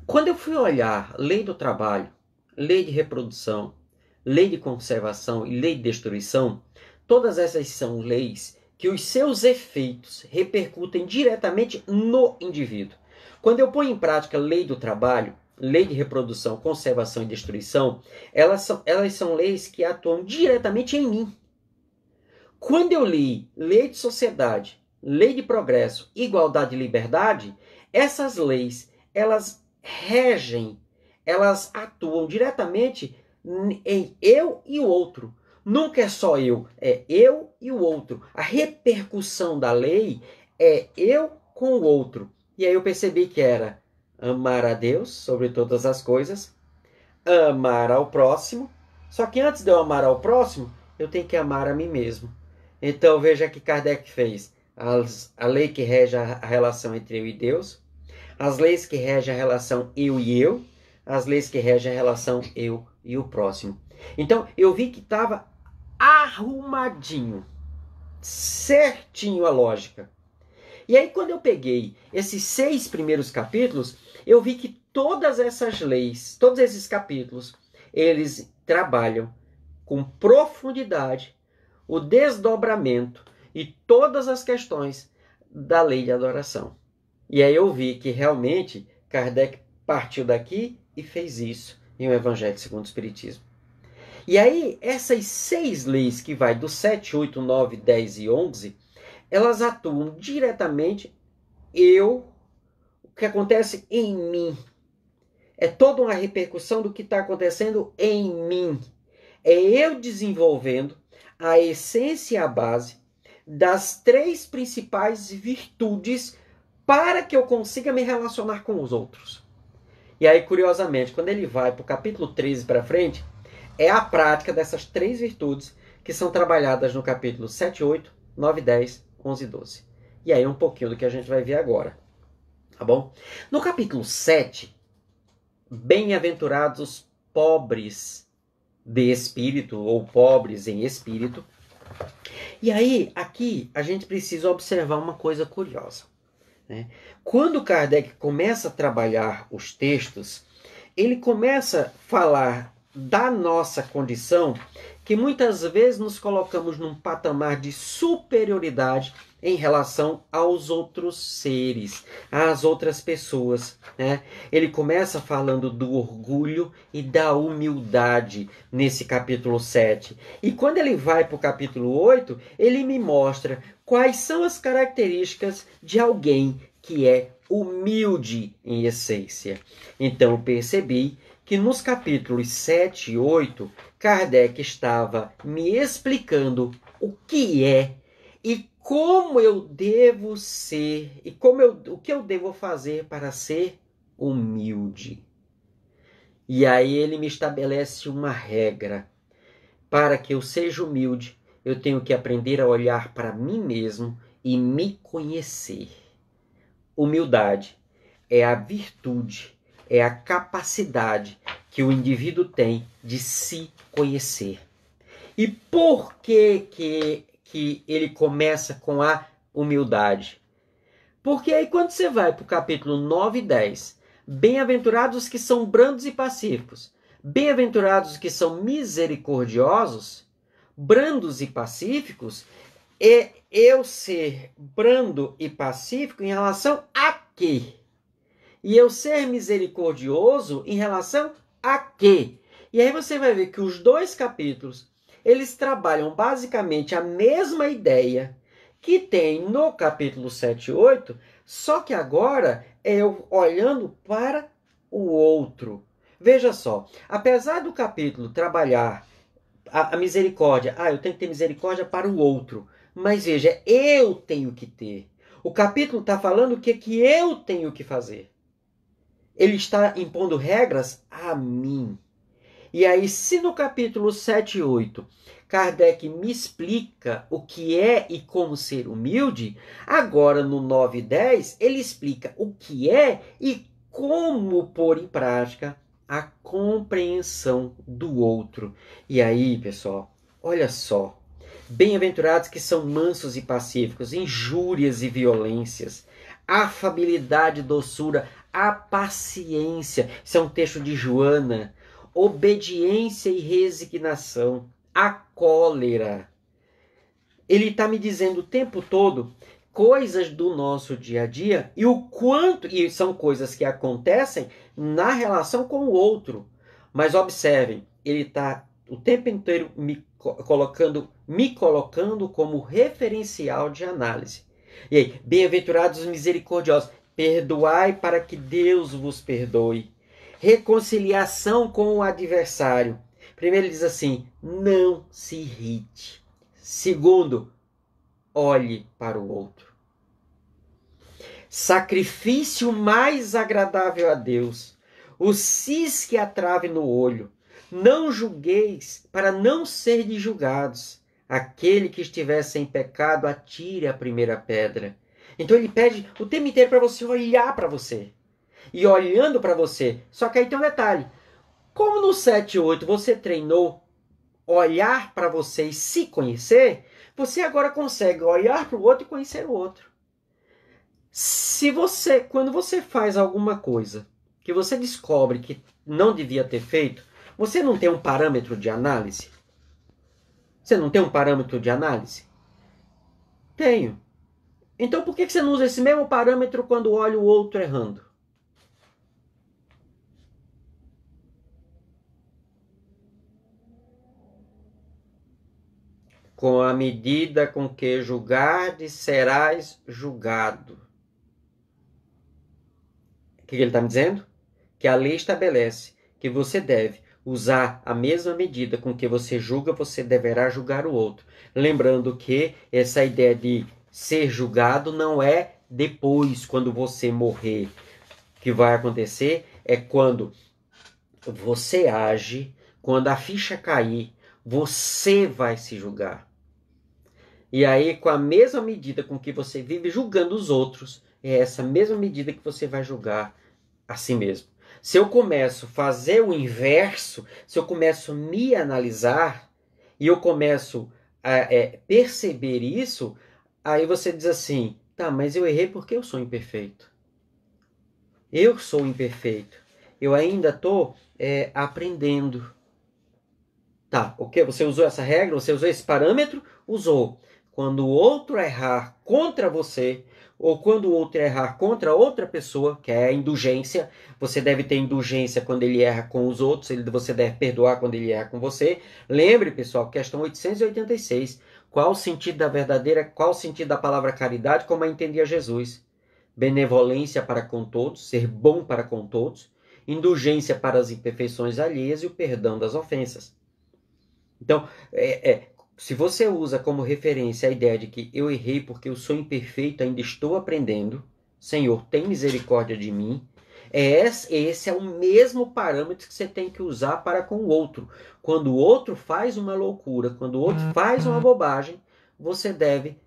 Quando eu fui olhar lei do trabalho, lei de reprodução, lei de conservação e lei de destruição, todas essas são leis que os seus efeitos repercutem diretamente no indivíduo. Quando eu ponho em prática a lei do trabalho, lei de reprodução, conservação e destruição, elas são leis que atuam diretamente em mim. Quando eu li lei de sociedade, lei de progresso, igualdade e liberdade, essas leis, elas regem, elas atuam diretamente em eu e o outro. Nunca é só eu, é eu e o outro. A repercussão da lei é eu com o outro. E aí eu percebi que era amar a Deus sobre todas as coisas, amar ao próximo. Só que antes de eu amar ao próximo, eu tenho que amar a mim mesmo. Então veja que Kardec fez a lei que rege a relação entre eu e Deus, as leis que regem a relação eu e eu, as leis que regem a relação eu e o próximo. Então eu vi que estava arrumadinho, certinho a lógica. E aí quando eu peguei esses 6 primeiros capítulos, eu vi que todas essas leis, todos esses capítulos, eles trabalham com profundidade o desdobramento e todas as questões da lei de adoração. E aí eu vi que realmente Kardec partiu daqui e fez isso em O Evangelho segundo o Espiritismo. E aí essas 6 leis que vai do 7, 8, 9, 10 e 11, elas atuam diretamente o que acontece em mim. É toda uma repercussão do que está acontecendo em mim. É eu desenvolvendo a essência e a base das 3 principais virtudes para que eu consiga me relacionar com os outros. E aí, curiosamente, quando ele vai para o capítulo 13 para frente, é a prática dessas 3 virtudes que são trabalhadas no capítulo 7, 8, 9, 10, 11 e 12. E aí um pouquinho do que a gente vai ver agora. Tá bom? No capítulo 7, bem-aventurados os pobres de espírito, ou pobres em espírito. E aí, aqui, a gente precisa observar uma coisa curiosa, né? Quando Kardec começa a trabalhar os textos, ele começa a falar da nossa condição, que muitas vezes nos colocamos num patamar de superioridade em relação aos outros seres, às outras pessoas, né? Ele começa falando do orgulho e da humildade nesse capítulo 7. E quando ele vai para o capítulo 8, ele me mostra quais são as características de alguém que é humilde em essência. Então eu percebi que nos capítulos 7 e 8, Kardec estava me explicando o que é e como eu devo ser, e o que eu devo fazer para ser humilde. E aí ele me estabelece uma regra. Para que eu seja humilde, eu tenho que aprender a olhar para mim mesmo e me conhecer. Humildade é a virtude, é a capacidade que o indivíduo tem de se conhecer. E por que ele começa com a humildade? Porque aí quando você vai para o capítulo 9 e 10, bem-aventurados que são brandos e pacíficos, bem-aventurados que são misericordiosos, brandos e pacíficos, é eu ser brando e pacífico em relação a quê? E eu ser misericordioso em relação a quê? E aí você vai ver que os 2 capítulos, eles trabalham basicamente a mesma ideia que tem no capítulo 7 e 8, só que agora é eu olhando para o outro. Veja só, apesar do capítulo trabalhar a misericórdia. Eu tenho que ter misericórdia para o outro. Mas veja, eu tenho que ter. O capítulo está falando o que eu tenho que fazer. Ele está impondo regras a mim. E aí, se no capítulo 7 e 8, Kardec me explica o que é e como ser humilde, agora no 9 e 10, ele explica o que é e como pôr em prática a compreensão do outro. E aí, pessoal, olha só. Bem-aventurados que são mansos e pacíficos, injúrias e violências, afabilidade e doçura, a paciência. Isso é um texto de Joana. Obediência e resignação, a cólera. Ele está me dizendo o tempo todo coisas do nosso dia a dia e o quanto, e são coisas que acontecem na relação com o outro. Mas observem, ele está o tempo inteiro me colocando como referencial de análise. E aí, bem-aventurados os misericordiosos, perdoai para que Deus vos perdoe. Reconciliação com o adversário. Primeiro ele diz assim, não se irrite. Segundo, olhe para o outro. Sacrifício mais agradável a Deus. O cis que a trave no olho. Não julgueis para não serdes julgados. Aquele que estiver sem pecado, atire a primeira pedra. Então ele pede o tempo inteiro para você olhar para você. E olhando para você. Só que aí tem um detalhe. Como no 7 e 8 você treinou olhar para você e se conhecer, você agora consegue olhar para o outro e conhecer o outro. Quando você faz alguma coisa que você descobre que não devia ter feito, você não tem um parâmetro de análise? Você não tem um parâmetro de análise? Tenho. Então por que você não usa esse mesmo parâmetro quando olha o outro errando? Com a medida com que julgardes, serás julgado. O que ele está me dizendo? Que a lei estabelece que você deve usar a mesma medida com que você julga, você deverá julgar o outro. Lembrando que essa ideia de ser julgado não é depois, quando você morrer. O que vai acontecer é quando você age, quando a ficha cair, você vai se julgar. E aí, com a mesma medida com que você vive julgando os outros, é essa mesma medida que você vai julgar a si mesmo. Se eu começo a fazer o inverso, se eu começo a me analisar, e eu começo a perceber isso, aí você diz assim, tá, mas eu errei porque eu sou imperfeito. Eu sou imperfeito. Eu ainda estou aprendendo. Tá, ok? Você usou essa regra, você usou esse parâmetro? Usou. Quando o outro errar contra você, ou quando o outro errar contra outra pessoa, que é a indulgência, você deve ter indulgência quando ele erra com os outros, você deve perdoar quando ele erra com você. Lembre, pessoal, questão 886. Qual o sentido qual o sentido da palavra caridade, como a entendia Jesus? Benevolência para com todos, ser bom para com todos, indulgência para as imperfeições alheias e o perdão das ofensas. Então, se você usa como referência a ideia de que eu errei porque eu sou imperfeito, ainda estou aprendendo, Senhor, tem misericórdia de mim, esse é o mesmo parâmetro que você tem que usar para com o outro. Quando o outro faz uma loucura, quando o outro faz uma bobagem, você deve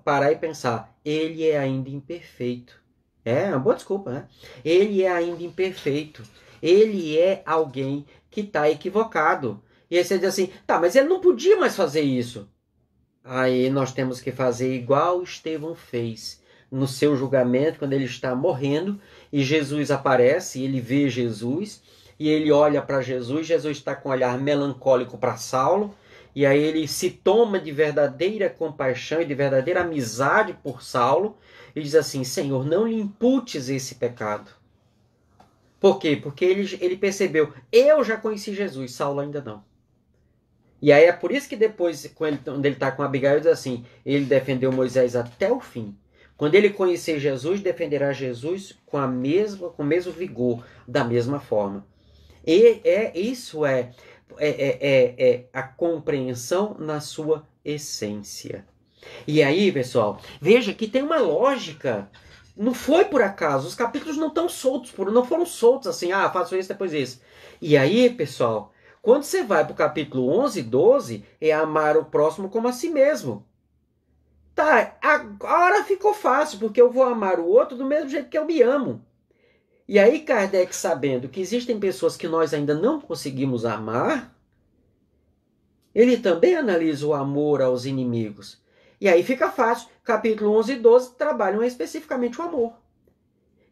parar e pensar, ele é ainda imperfeito. É uma boa desculpa, né? Ele é ainda imperfeito. Ele é alguém que está equivocado. E aí você diz assim, tá, mas ele não podia mais fazer isso. Aí nós temos que fazer igual Estevão fez no seu julgamento, quando ele está morrendo, e Jesus aparece, e ele vê Jesus, e ele olha para Jesus, Jesus está com um olhar melancólico para Saulo, e aí ele se toma de verdadeira compaixão e de verdadeira amizade por Saulo, e diz assim, Senhor, não lhe imputes esse pecado. Por quê? Porque ele percebeu, eu já conheci Jesus, Saulo ainda não. E aí é por isso que depois, quando ele está com Abigail, diz assim, ele defendeu Moisés até o fim. Quando ele conhecer Jesus, defenderá Jesus com o mesmo vigor, da mesma forma. Isso é a compreensão na sua essência. E aí, pessoal, veja que tem uma lógica. Não foi por acaso. Os capítulos não estão soltos, não foram soltos assim, faço isso, depois isso. E aí, pessoal, quando você vai para o capítulo 11 e 12, é amar o próximo como a si mesmo. Tá, agora ficou fácil, porque eu vou amar o outro do mesmo jeito que eu me amo. E aí Kardec, sabendo que existem pessoas que nós ainda não conseguimos amar, ele também analisa o amor aos inimigos. E aí fica fácil. Capítulo 11 e 12 trabalham especificamente o amor.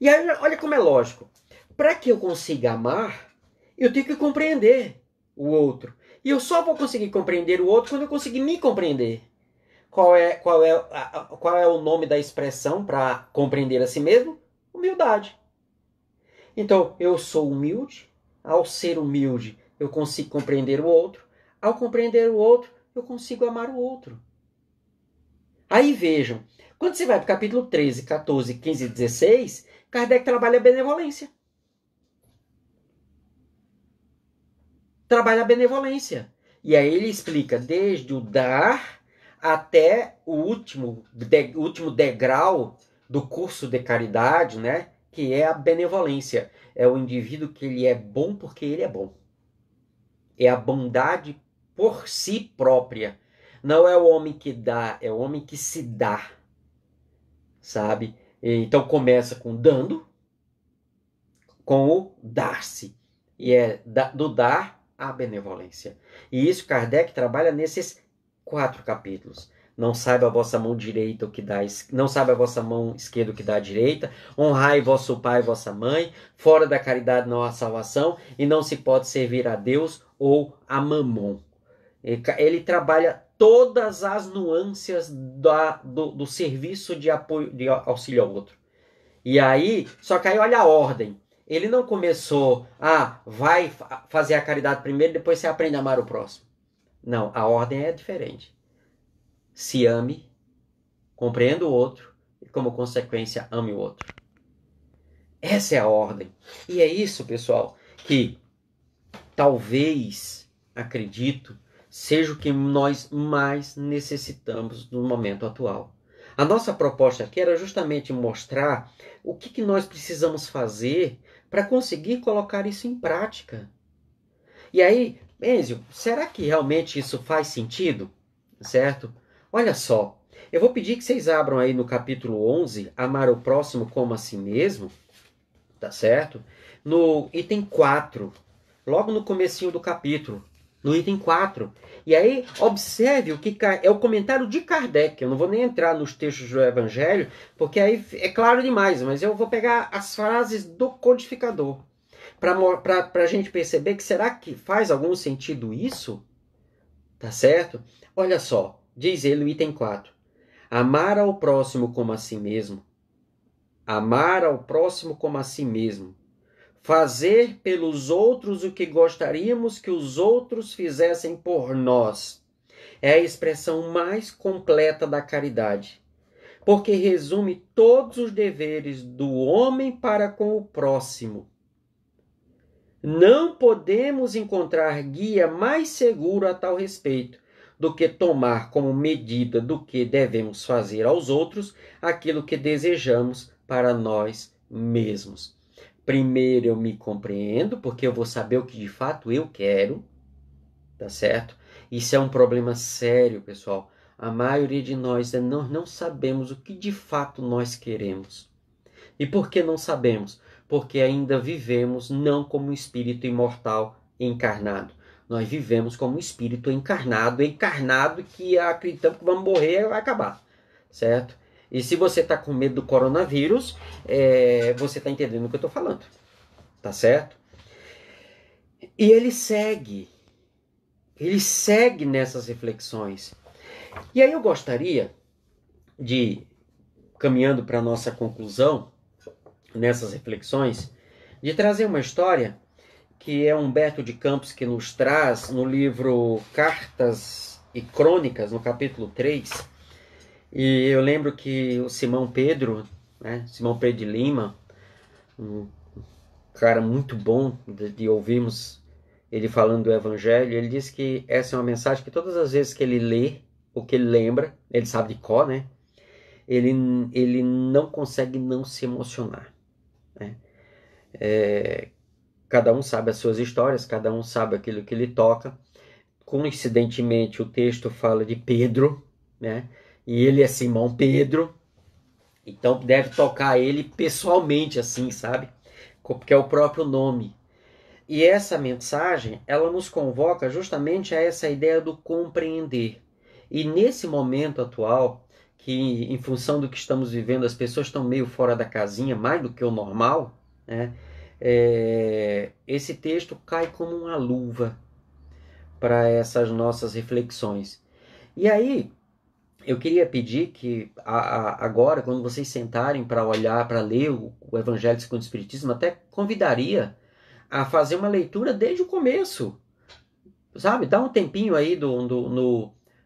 E aí, olha como é lógico. Para que eu consiga amar, eu tenho que compreender o outro. E eu só vou conseguir compreender o outro quando eu conseguir me compreender. Qual é o nome da expressão para compreender a si mesmo? Humildade. Então, eu sou humilde. Ao ser humilde, eu consigo compreender o outro. Ao compreender o outro, eu consigo amar o outro. Aí vejam, quando você vai para o capítulo 13, 14, 15 e 16, Kardec trabalha a benevolência. Trabalha a benevolência. E aí ele explica desde o dar até o último degrau do curso de caridade, né? Que é a benevolência. É o indivíduo que ele é bom porque ele é bom. É a bondade por si própria. Não é o homem que dá, é o homem que se dá. Sabe? Então começa com dando, com o dar-se. E é do dar à benevolência. E isso Kardec trabalha nesses 4 capítulos. Não saiba a vossa mão direita o que dá, não saiba a vossa mão esquerda o que dá à direita. Honrai vosso pai e vossa mãe. Fora da caridade não há salvação. E não se pode servir a Deus ou a mamon. Ele trabalha todas as nuances do serviço de apoio, de auxílio ao outro. E aí, só que aí olha a ordem. Ele não começou, vai fazer a caridade primeiro, depois você aprende a amar o próximo. Não, a ordem é diferente. Se ame, compreenda o outro e, como consequência, ame o outro. Essa é a ordem. E é isso, pessoal, que talvez, acredito, seja o que nós mais necessitamos no momento atual. A nossa proposta aqui era justamente mostrar o que nós precisamos fazer para conseguir colocar isso em prática. E aí, Enzio, será que realmente isso faz sentido? Certo? Olha só, eu vou pedir que vocês abram aí no capítulo 11, amar o próximo como a si mesmo, tá certo? No item 4, logo no comecinho do capítulo, no item 4. E aí, observe o que é o comentário de Kardec. Eu não vou nem entrar nos textos do Evangelho, porque aí é claro demais, mas eu vou pegar as frases do codificador. Para a gente perceber que será que faz algum sentido isso? Tá certo? Olha só, diz ele no item 4. Amar ao próximo como a si mesmo. Amar ao próximo como a si mesmo. Fazer pelos outros o que gostaríamos que os outros fizessem por nós. É a expressão mais completa da caridade, porque resume todos os deveres do homem para com o próximo. Não podemos encontrar guia mais seguro a tal respeito do que tomar como medida do que devemos fazer aos outros aquilo que desejamos para nós mesmos. Primeiro eu me compreendo, porque eu vou saber o que de fato eu quero, tá certo? Isso é um problema sério, pessoal. A maioria de nós não sabemos o que de fato nós queremos. E por que não sabemos? Porque ainda vivemos não como um espírito imortal encarnado. Nós vivemos como um espírito encarnado que acreditamos que vamos morrer e vai acabar, certo? E se você está com medo do coronavírus, você está entendendo o que eu estou falando, tá certo? E ele segue nessas reflexões. E aí eu gostaria de, caminhando para a nossa conclusão, nessas reflexões, de trazer uma história que é Humberto de Campos que nos traz no livro Cartas e Crônicas, no capítulo 3. E eu lembro que o Simão Pedro de Lima, um cara muito bom de ouvirmos ele falando do Evangelho, ele diz que essa é uma mensagem que todas as vezes que ele lê, ou que ele lembra, ele sabe de cor, né? Ele não consegue não se emocionar, né? Cada um sabe as suas histórias, cada um sabe aquilo que lhe toca. Coincidentemente, o texto fala de Pedro, né? E ele é Simão Pedro, então deve tocar ele pessoalmente, assim, sabe? Porque é o próprio nome. E essa mensagem, ela nos convoca justamente a essa ideia do compreender. E nesse momento atual, que em função do que estamos vivendo, as pessoas estão meio fora da casinha, mais do que o normal, né? Esse texto cai como uma luva para essas nossas reflexões. E aí, eu queria pedir que agora, quando vocês sentarem para olhar, para ler o Evangelho segundo o Espiritismo, até convidaria a fazer uma leitura desde o começo, sabe? Dá um tempinho aí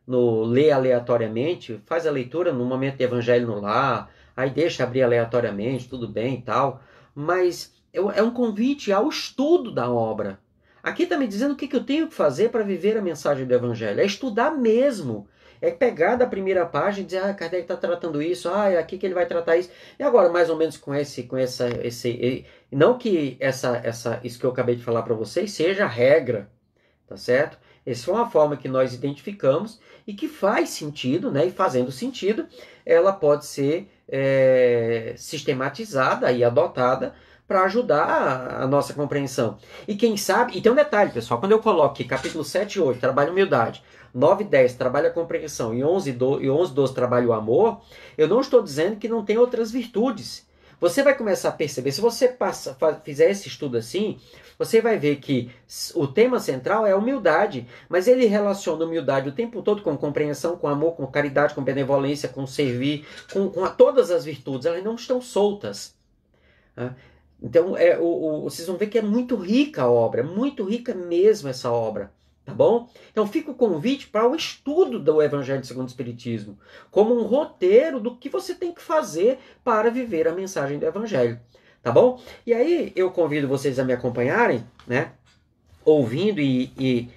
no ler aleatoriamente, faz a leitura no momento de Evangelho no lar, aí deixa abrir aleatoriamente, tudo bem e tal, mas é um convite ao estudo da obra. Aqui está me dizendo o que eu tenho que fazer para viver a mensagem do Evangelho. É estudar mesmo. É pegar da primeira página e dizer, Kardec está tratando isso, é aqui que ele vai tratar isso. E agora, mais ou menos com esse não que isso que eu acabei de falar para vocês seja a regra, tá certo? Essa é uma forma que nós identificamos e que faz sentido, né? E fazendo sentido, ela pode ser sistematizada e adotada para ajudar a nossa compreensão. E quem sabe, e tem um detalhe, pessoal, quando eu coloco aqui capítulo 7 e 8, trabalho a humildade, 9 e 10, trabalho a compreensão, e 11 e 12, trabalho o amor, eu não estou dizendo que não tem outras virtudes. Você vai começar a perceber, se você fizer esse estudo assim, você vai ver que o tema central é a humildade, mas ele relaciona a humildade o tempo todo com compreensão, com amor, com caridade, com benevolência, com servir, com todas as virtudes, elas não estão soltas. Então, vocês vão ver que é muito rica a obra, é muito rica mesmo essa obra, tá bom? Então, fica o convite para o estudo do Evangelho segundo o Espiritismo, como um roteiro do que você tem que fazer para viver a mensagem do Evangelho, tá bom? E aí, eu convido vocês a me acompanharem, né? Ouvindo e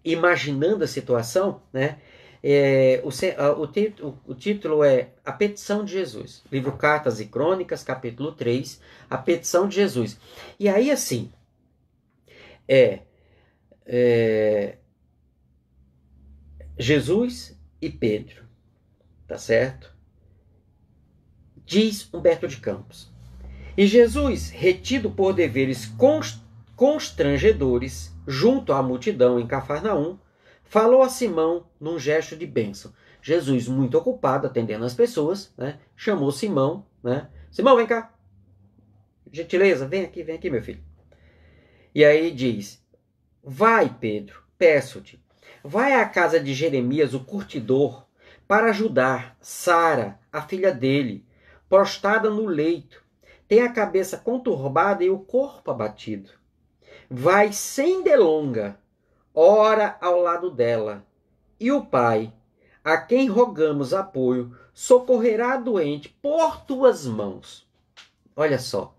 imaginando a situação, né? O título é A Petição de Jesus. Livro Cartas e Crônicas, capítulo 3, A Petição de Jesus. E aí, assim, Jesus e Pedro, tá certo? Diz Humberto de Campos. E Jesus, retido por deveres constrangedores, junto à multidão em Cafarnaum, falou a Simão num gesto de bênção. Jesus, muito ocupado atendendo as pessoas, né, chamou Simão, né? Simão, vem cá. Gentileza, vem aqui, meu filho. E aí diz, vai, Pedro, peço-te, vai à casa de Jeremias, o curtidor, para ajudar Sara, a filha dele, prostrada no leito, tem a cabeça conturbada e o corpo abatido. Vai sem delonga, ora ao lado dela, e o Pai, a quem rogamos apoio, socorrerá a doente por tuas mãos. Olha só,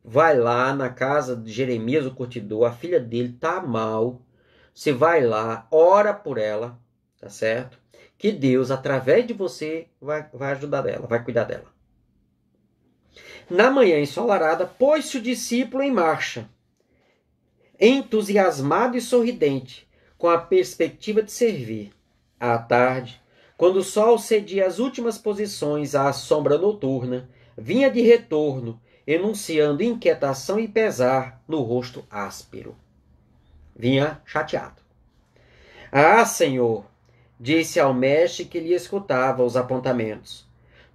vai lá na casa de Jeremias, o curtidor, a filha dele está mal, você vai lá, ora por ela, tá certo? Que Deus, através de você, vai ajudar ela, vai cuidar dela. Na manhã ensolarada, pôs-se o discípulo em marcha, entusiasmado e sorridente, com a perspectiva de servir. À tarde, quando o sol cedia as últimas posições à sombra noturna, vinha de retorno, enunciando inquietação e pesar no rosto áspero. Vinha chateado. Ah, Senhor, disse ao mestre que lhe escutava os apontamentos.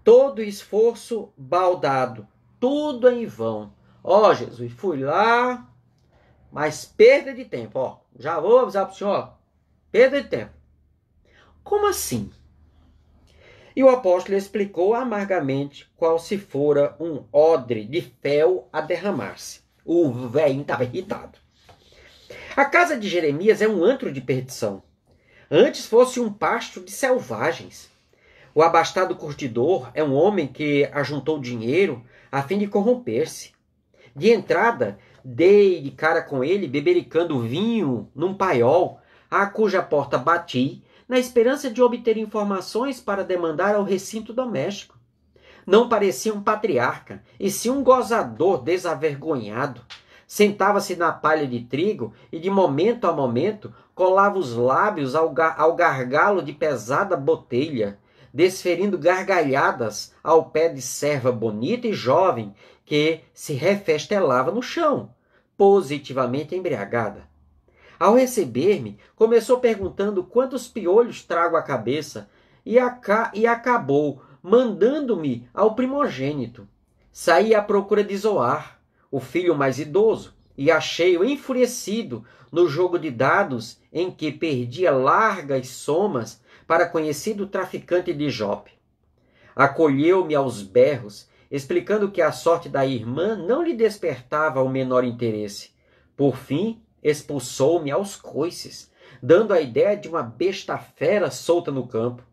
Todo esforço baldado, tudo em vão. Ó, Jesus, fui lá, mas perda de tempo, ó. Já vou avisar para o senhor, perda de tempo. Como assim? E o apóstolo explicou amargamente qual se fora um odre de fel a derramar-se. O velho estava irritado. A casa de Jeremias é um antro de perdição. Antes fosse um pasto de selvagens. O abastado curtidor é um homem que ajuntou dinheiro a fim de corromper-se. De entrada, Dei de cara com ele bebericando vinho num paiol, a cuja porta bati, na esperança de obter informações para demandar ao recinto doméstico. Não parecia um patriarca, e sim um gozador desavergonhado. Sentava-se na palha de trigo e, de momento a momento, colava os lábios ao gargalo de pesada botelha, desferindo gargalhadas ao pé de serva bonita e jovem que se refestelava no chão, positivamente embriagada. Ao receber-me, começou perguntando quantos piolhos trago à cabeça e acabou mandando-me ao primogênito. Saí à procura de Zoar, o filho mais idoso, e achei-o enfurecido no jogo de dados em que perdia largas somas para conhecido traficante de Jope. Acolheu-me aos berros, explicando que a sorte da irmã não lhe despertava o menor interesse. Por fim, expulsou-me aos coices, dando a ideia de uma besta fera solta no campo.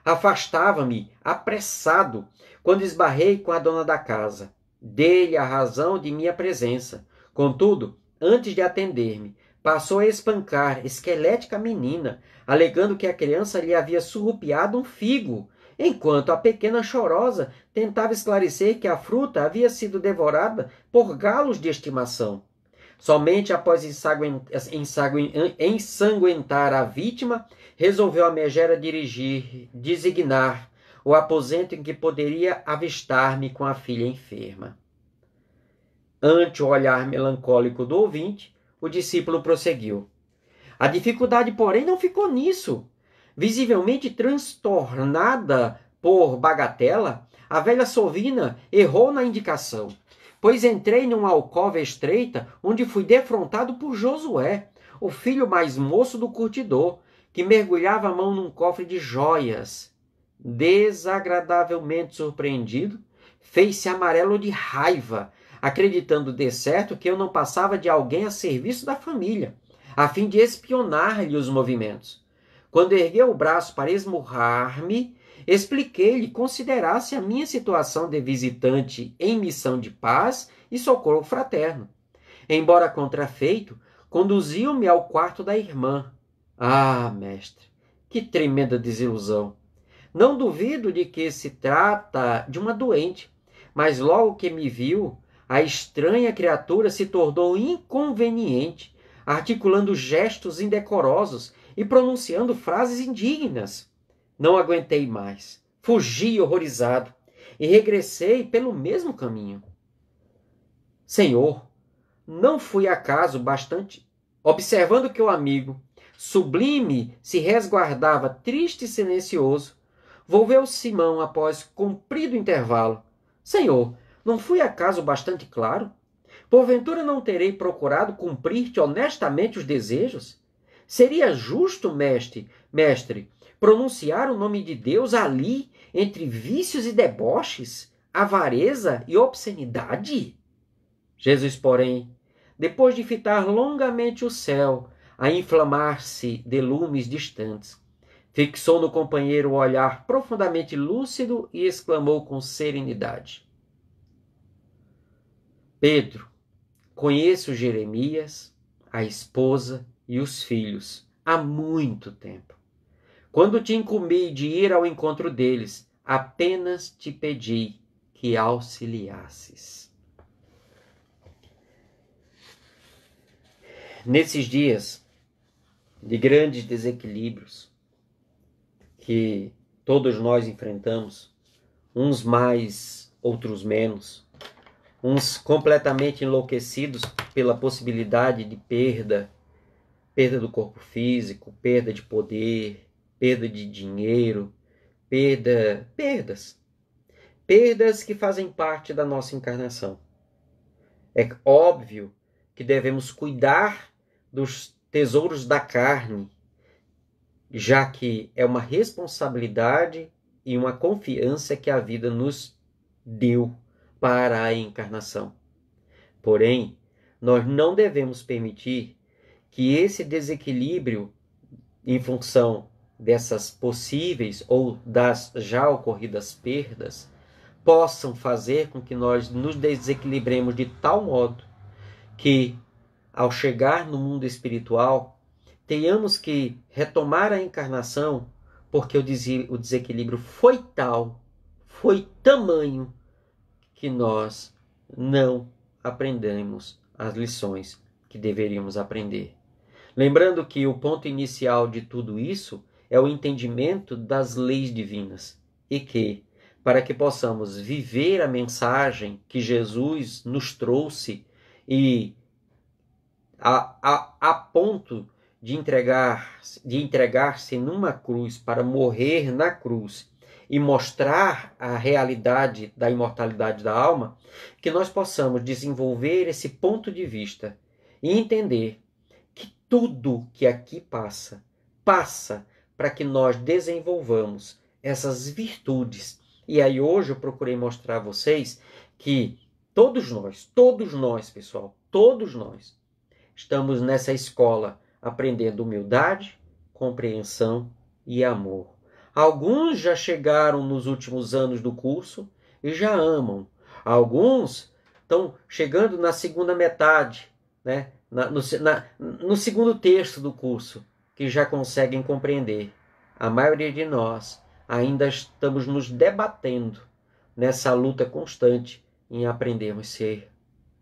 Afastava-me, apressado, quando esbarrei com a dona da casa. Dei-lhe a razão de minha presença. Contudo, antes de atender-me, passou a espancar esquelética menina, alegando que a criança lhe havia surrupiado um figo, enquanto a pequena chorosa tentava esclarecer que a fruta havia sido devorada por galos de estimação. Somente após ensanguentar a vítima, resolveu a megera designar o aposento em que poderia avistar-me com a filha enferma. Ante o olhar melancólico do ouvinte, o discípulo prosseguiu. A dificuldade, porém, não ficou nisso. Visivelmente transtornada por bagatela, a velha sovina errou na indicação, pois entrei numa alcova estreita onde fui defrontado por Josué, o filho mais moço do curtidor, que mergulhava a mão num cofre de joias. Desagradavelmente surpreendido, fez-se amarelo de raiva, acreditando de certo que eu não passava de alguém a serviço da família, a fim de espionar-lhe os movimentos. Quando ergueu o braço para esmurrar-me, expliquei-lhe que considerasse a minha situação de visitante em missão de paz e socorro fraterno. Embora contrafeito, conduziu-me ao quarto da irmã. Ah, mestre, que tremenda desilusão! Não duvido de que se trata de uma doente, mas logo que me viu, a estranha criatura se tornou inconveniente, articulando gestos indecorosos e pronunciando frases indignas. Não aguentei mais. Fugi horrorizado e regressei pelo mesmo caminho. Senhor, não fui acaso bastante... Observando que o amigo, sublime, se resguardava triste e silencioso, volveu Simão após comprido intervalo. Senhor, não fui acaso bastante claro? Porventura não terei procurado cumprir-te honestamente os desejos? Seria justo, mestre, pronunciar o nome de Deus ali, entre vícios e deboches, avareza e obscenidade? Jesus, porém, depois de fitar longamente o céu, a inflamar-se de lumes distantes, fixou no companheiro o olhar profundamente lúcido e exclamou com serenidade. Pedro, conheço Jeremias, a esposa e os filhos há muito tempo. Quando te incumbi de ir ao encontro deles, apenas te pedi que auxiliasses. Nesses dias de grandes desequilíbrios que todos nós enfrentamos, uns mais, outros menos, uns completamente enlouquecidos pela possibilidade de perda do corpo físico, perda de poder, perda de dinheiro, perdas que fazem parte da nossa encarnação. É óbvio que devemos cuidar dos tesouros da carne, já que é uma responsabilidade e uma confiança que a vida nos deu para a encarnação. Porém, nós não devemos permitir que esse desequilíbrio, em função dessas possíveis ou das já ocorridas perdas, possam fazer com que nós nos desequilibremos de tal modo que, ao chegar no mundo espiritual, tenhamos que retomar a encarnação, porque o desequilíbrio foi tal, foi tamanho, que nós não aprendemos as lições que deveríamos aprender. Lembrando que o ponto inicial de tudo isso é o entendimento das leis divinas e que, para que possamos viver a mensagem que Jesus nos trouxe e a ponto de entregar-se numa cruz para morrer na cruz e mostrar a realidade da imortalidade da alma, que nós possamos desenvolver esse ponto de vista e entender que tudo que aqui passa para que nós desenvolvamos essas virtudes. E aí hoje eu procurei mostrar a vocês que todos nós, pessoal, todos nós estamos nessa escola aprendendo humildade, compreensão e amor. Alguns já chegaram nos últimos anos do curso e já amam. Alguns estão chegando na segunda metade, né? No segundo terço do curso, que já conseguem compreender. A maioria de nós ainda estamos nos debatendo nessa luta constante em aprendermos a ser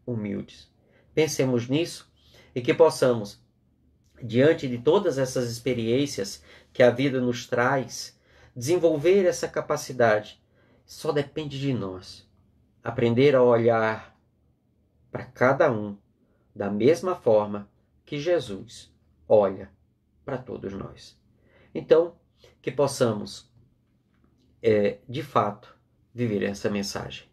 humildes. Pensemos nisso e que possamos, diante de todas essas experiências que a vida nos traz, desenvolver essa capacidade. Só depende de nós. Aprender a olhar para cada um da mesma forma que Jesus olha para todos nós. Então, que possamos, de fato, viver essa mensagem.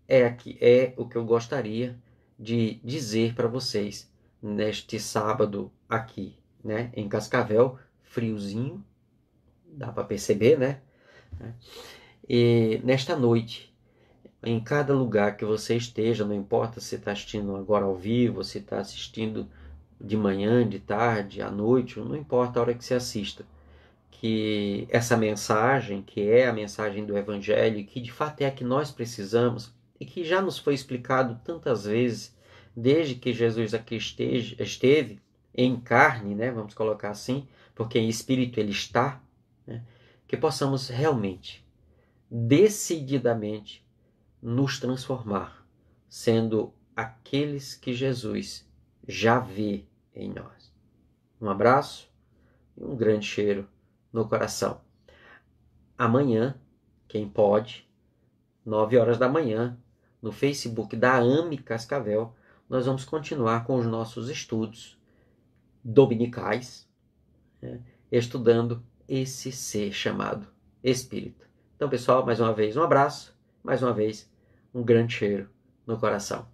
É o que eu gostaria de dizer para vocês neste sábado aqui, né, em Cascavel, friozinho, dá para perceber, né? E nesta noite, em cada lugar que você esteja, não importa se está assistindo agora ao vivo, se está assistindo de manhã, de tarde, à noite, não importa a hora que você assista, que essa mensagem, que é a mensagem do Evangelho, que de fato é a que nós precisamos e que já nos foi explicado tantas vezes, desde que Jesus aqui esteve em carne, né, vamos colocar assim, porque em espírito ele está, né, que possamos realmente, decididamente, nos transformar, sendo aqueles que Jesus já vê em nós. Um abraço e um grande cheiro no coração. Amanhã, quem pode, 9 horas da manhã, no Facebook da AME Cascavel, nós vamos continuar com os nossos estudos dominicais, né, estudando esse ser chamado Espírito. Então, pessoal, mais uma vez um abraço, mais uma vez um grande cheiro no coração.